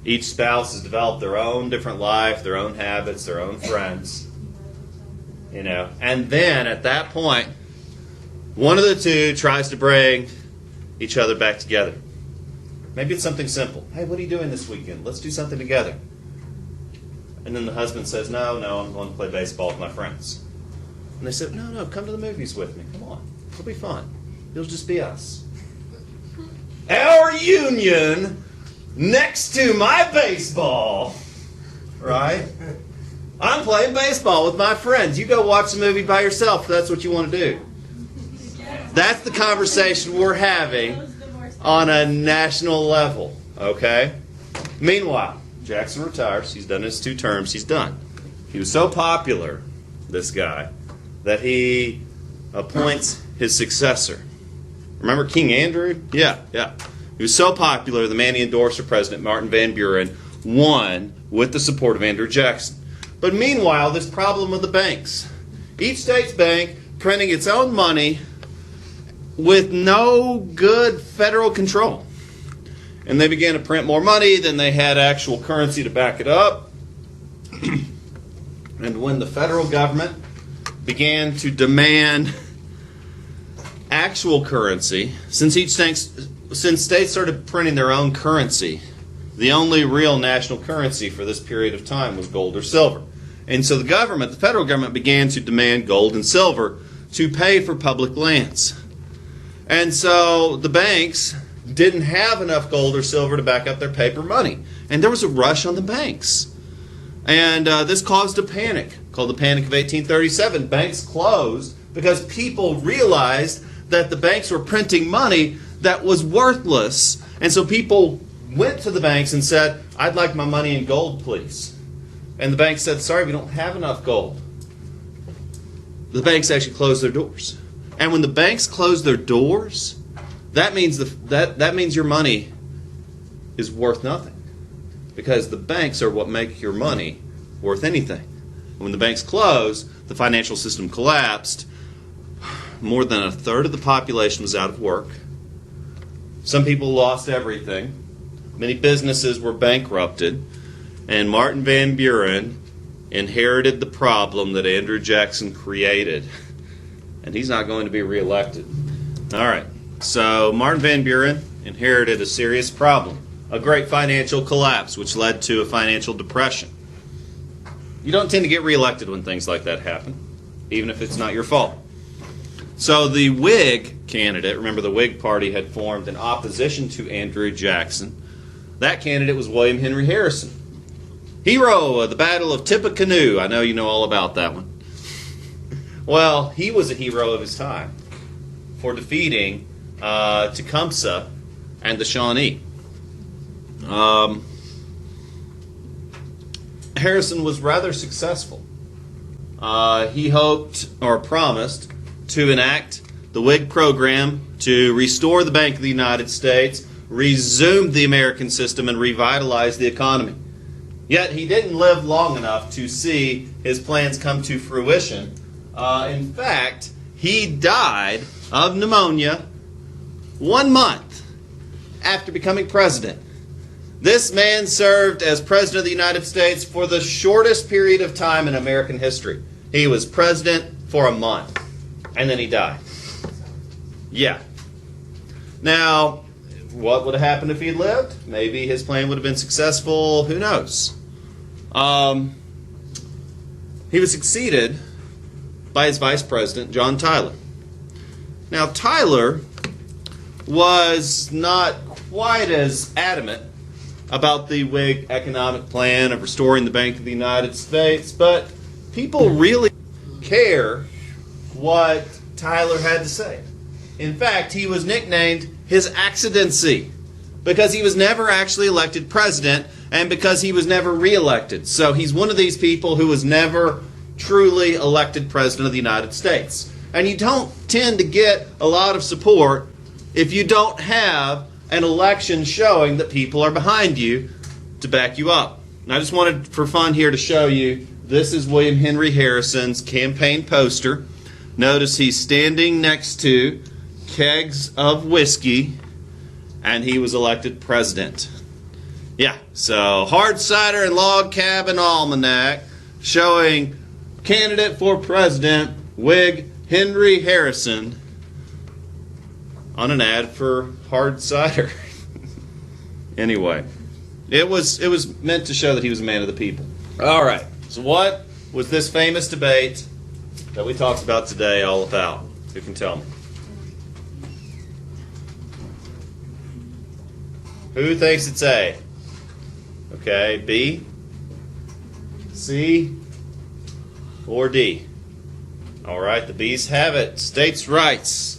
Each spouse has developed their own different life, their own habits, their own friends. You know, and then at that point, one of the two tries to bring each other back together. Maybe it's something simple. Hey, what are you doing this weekend? Let's do something together. And then the husband says, no, I'm going to play baseball with my friends. And they said, no, come to the movies with me. Come on. It'll be fun. It'll just be us. Our union next to my baseball. Right? I'm playing baseball with my friends. You go watch the movie by yourself if that's what you want to do. That's the conversation we're having on a national level. Okay? Meanwhile, Jackson retires. He's done his 2 terms. He's done. He was so popular, this guy, that he appoints his successor. Remember King Andrew? Yeah. He was so popular, the man he endorsed for president, Martin Van Buren, won with the support of Andrew Jackson. But meanwhile, this problem with the banks. Each state's bank printing its own money with no good federal control. And they began to print more money than they had actual currency to back it up. And when the federal government began to demand actual currency, since states started printing their own currency, the only real national currency for this period of time was gold or silver. And so the federal government began to demand gold and silver to pay for public lands. And so the banks didn't have enough gold or silver to back up their paper money. And there was a rush on the banks. And this caused a panic called the Panic of 1837. Banks closed because people realized that the banks were printing money that was worthless. And so people went to the banks and said, I'd like my money in gold, please. And the banks said, sorry, we don't have enough gold. The banks actually closed their doors. And when the banks close their doors, that means that means your money is worth nothing. Because the banks are what make your money worth anything. And when the banks closed, the financial system collapsed. More than a third of the population was out of work. Some people lost everything. Many businesses were bankrupted. And Martin Van Buren inherited the problem that Andrew Jackson created. And he's not going to be reelected. All right. So Martin Van Buren inherited a serious problem, a great financial collapse, which led to a financial depression. You don't tend to get reelected when things like that happen, even if it's not your fault. So the Whig candidate, remember the Whig Party had formed in opposition to Andrew Jackson. That candidate was William Henry Harrison. Hero of the Battle of Tippecanoe. I know you know all about that one. Well, he was a hero of his time for defeating Tecumseh and the Shawnee. Harrison was rather successful. He hoped or promised to enact the Whig program to restore the Bank of the United States, resume the American system, and revitalize the economy. Yet he didn't live long enough to see his plans come to fruition. In fact, he died of pneumonia 1 month after becoming president. This man served as President of the United States for the shortest period of time in American history. He was president for a month, and then he died. Yeah. Now, what would have happened if he had lived? Maybe his plan would have been successful. Who knows? He was succeeded by his vice president, John Tyler. Now, Tyler was not quite as adamant about the Whig economic plan of restoring the Bank of the United States, but people really care what Tyler had to say. In fact, he was nicknamed his accidency because he was never actually elected president and because he was never reelected. So he's one of these people who was never truly elected president of the United States. And you don't tend to get a lot of support if you don't have an election showing that people are behind you to back you up. And I just wanted for fun here to show you, this is William Henry Harrison's campaign poster. Notice he's standing next to kegs of whiskey, and he was elected president. Yeah, so hard cider and log cabin almanac showing candidate for president, Whig Henry Harrison, on an ad for hard cider. Anyway, it was meant to show that he was a man of the people. All right, so what was this famous debate that we talked about today all about? Who can tell me? Who thinks it's A? Okay, B, C, or D? All right, the B's have it. States' rights.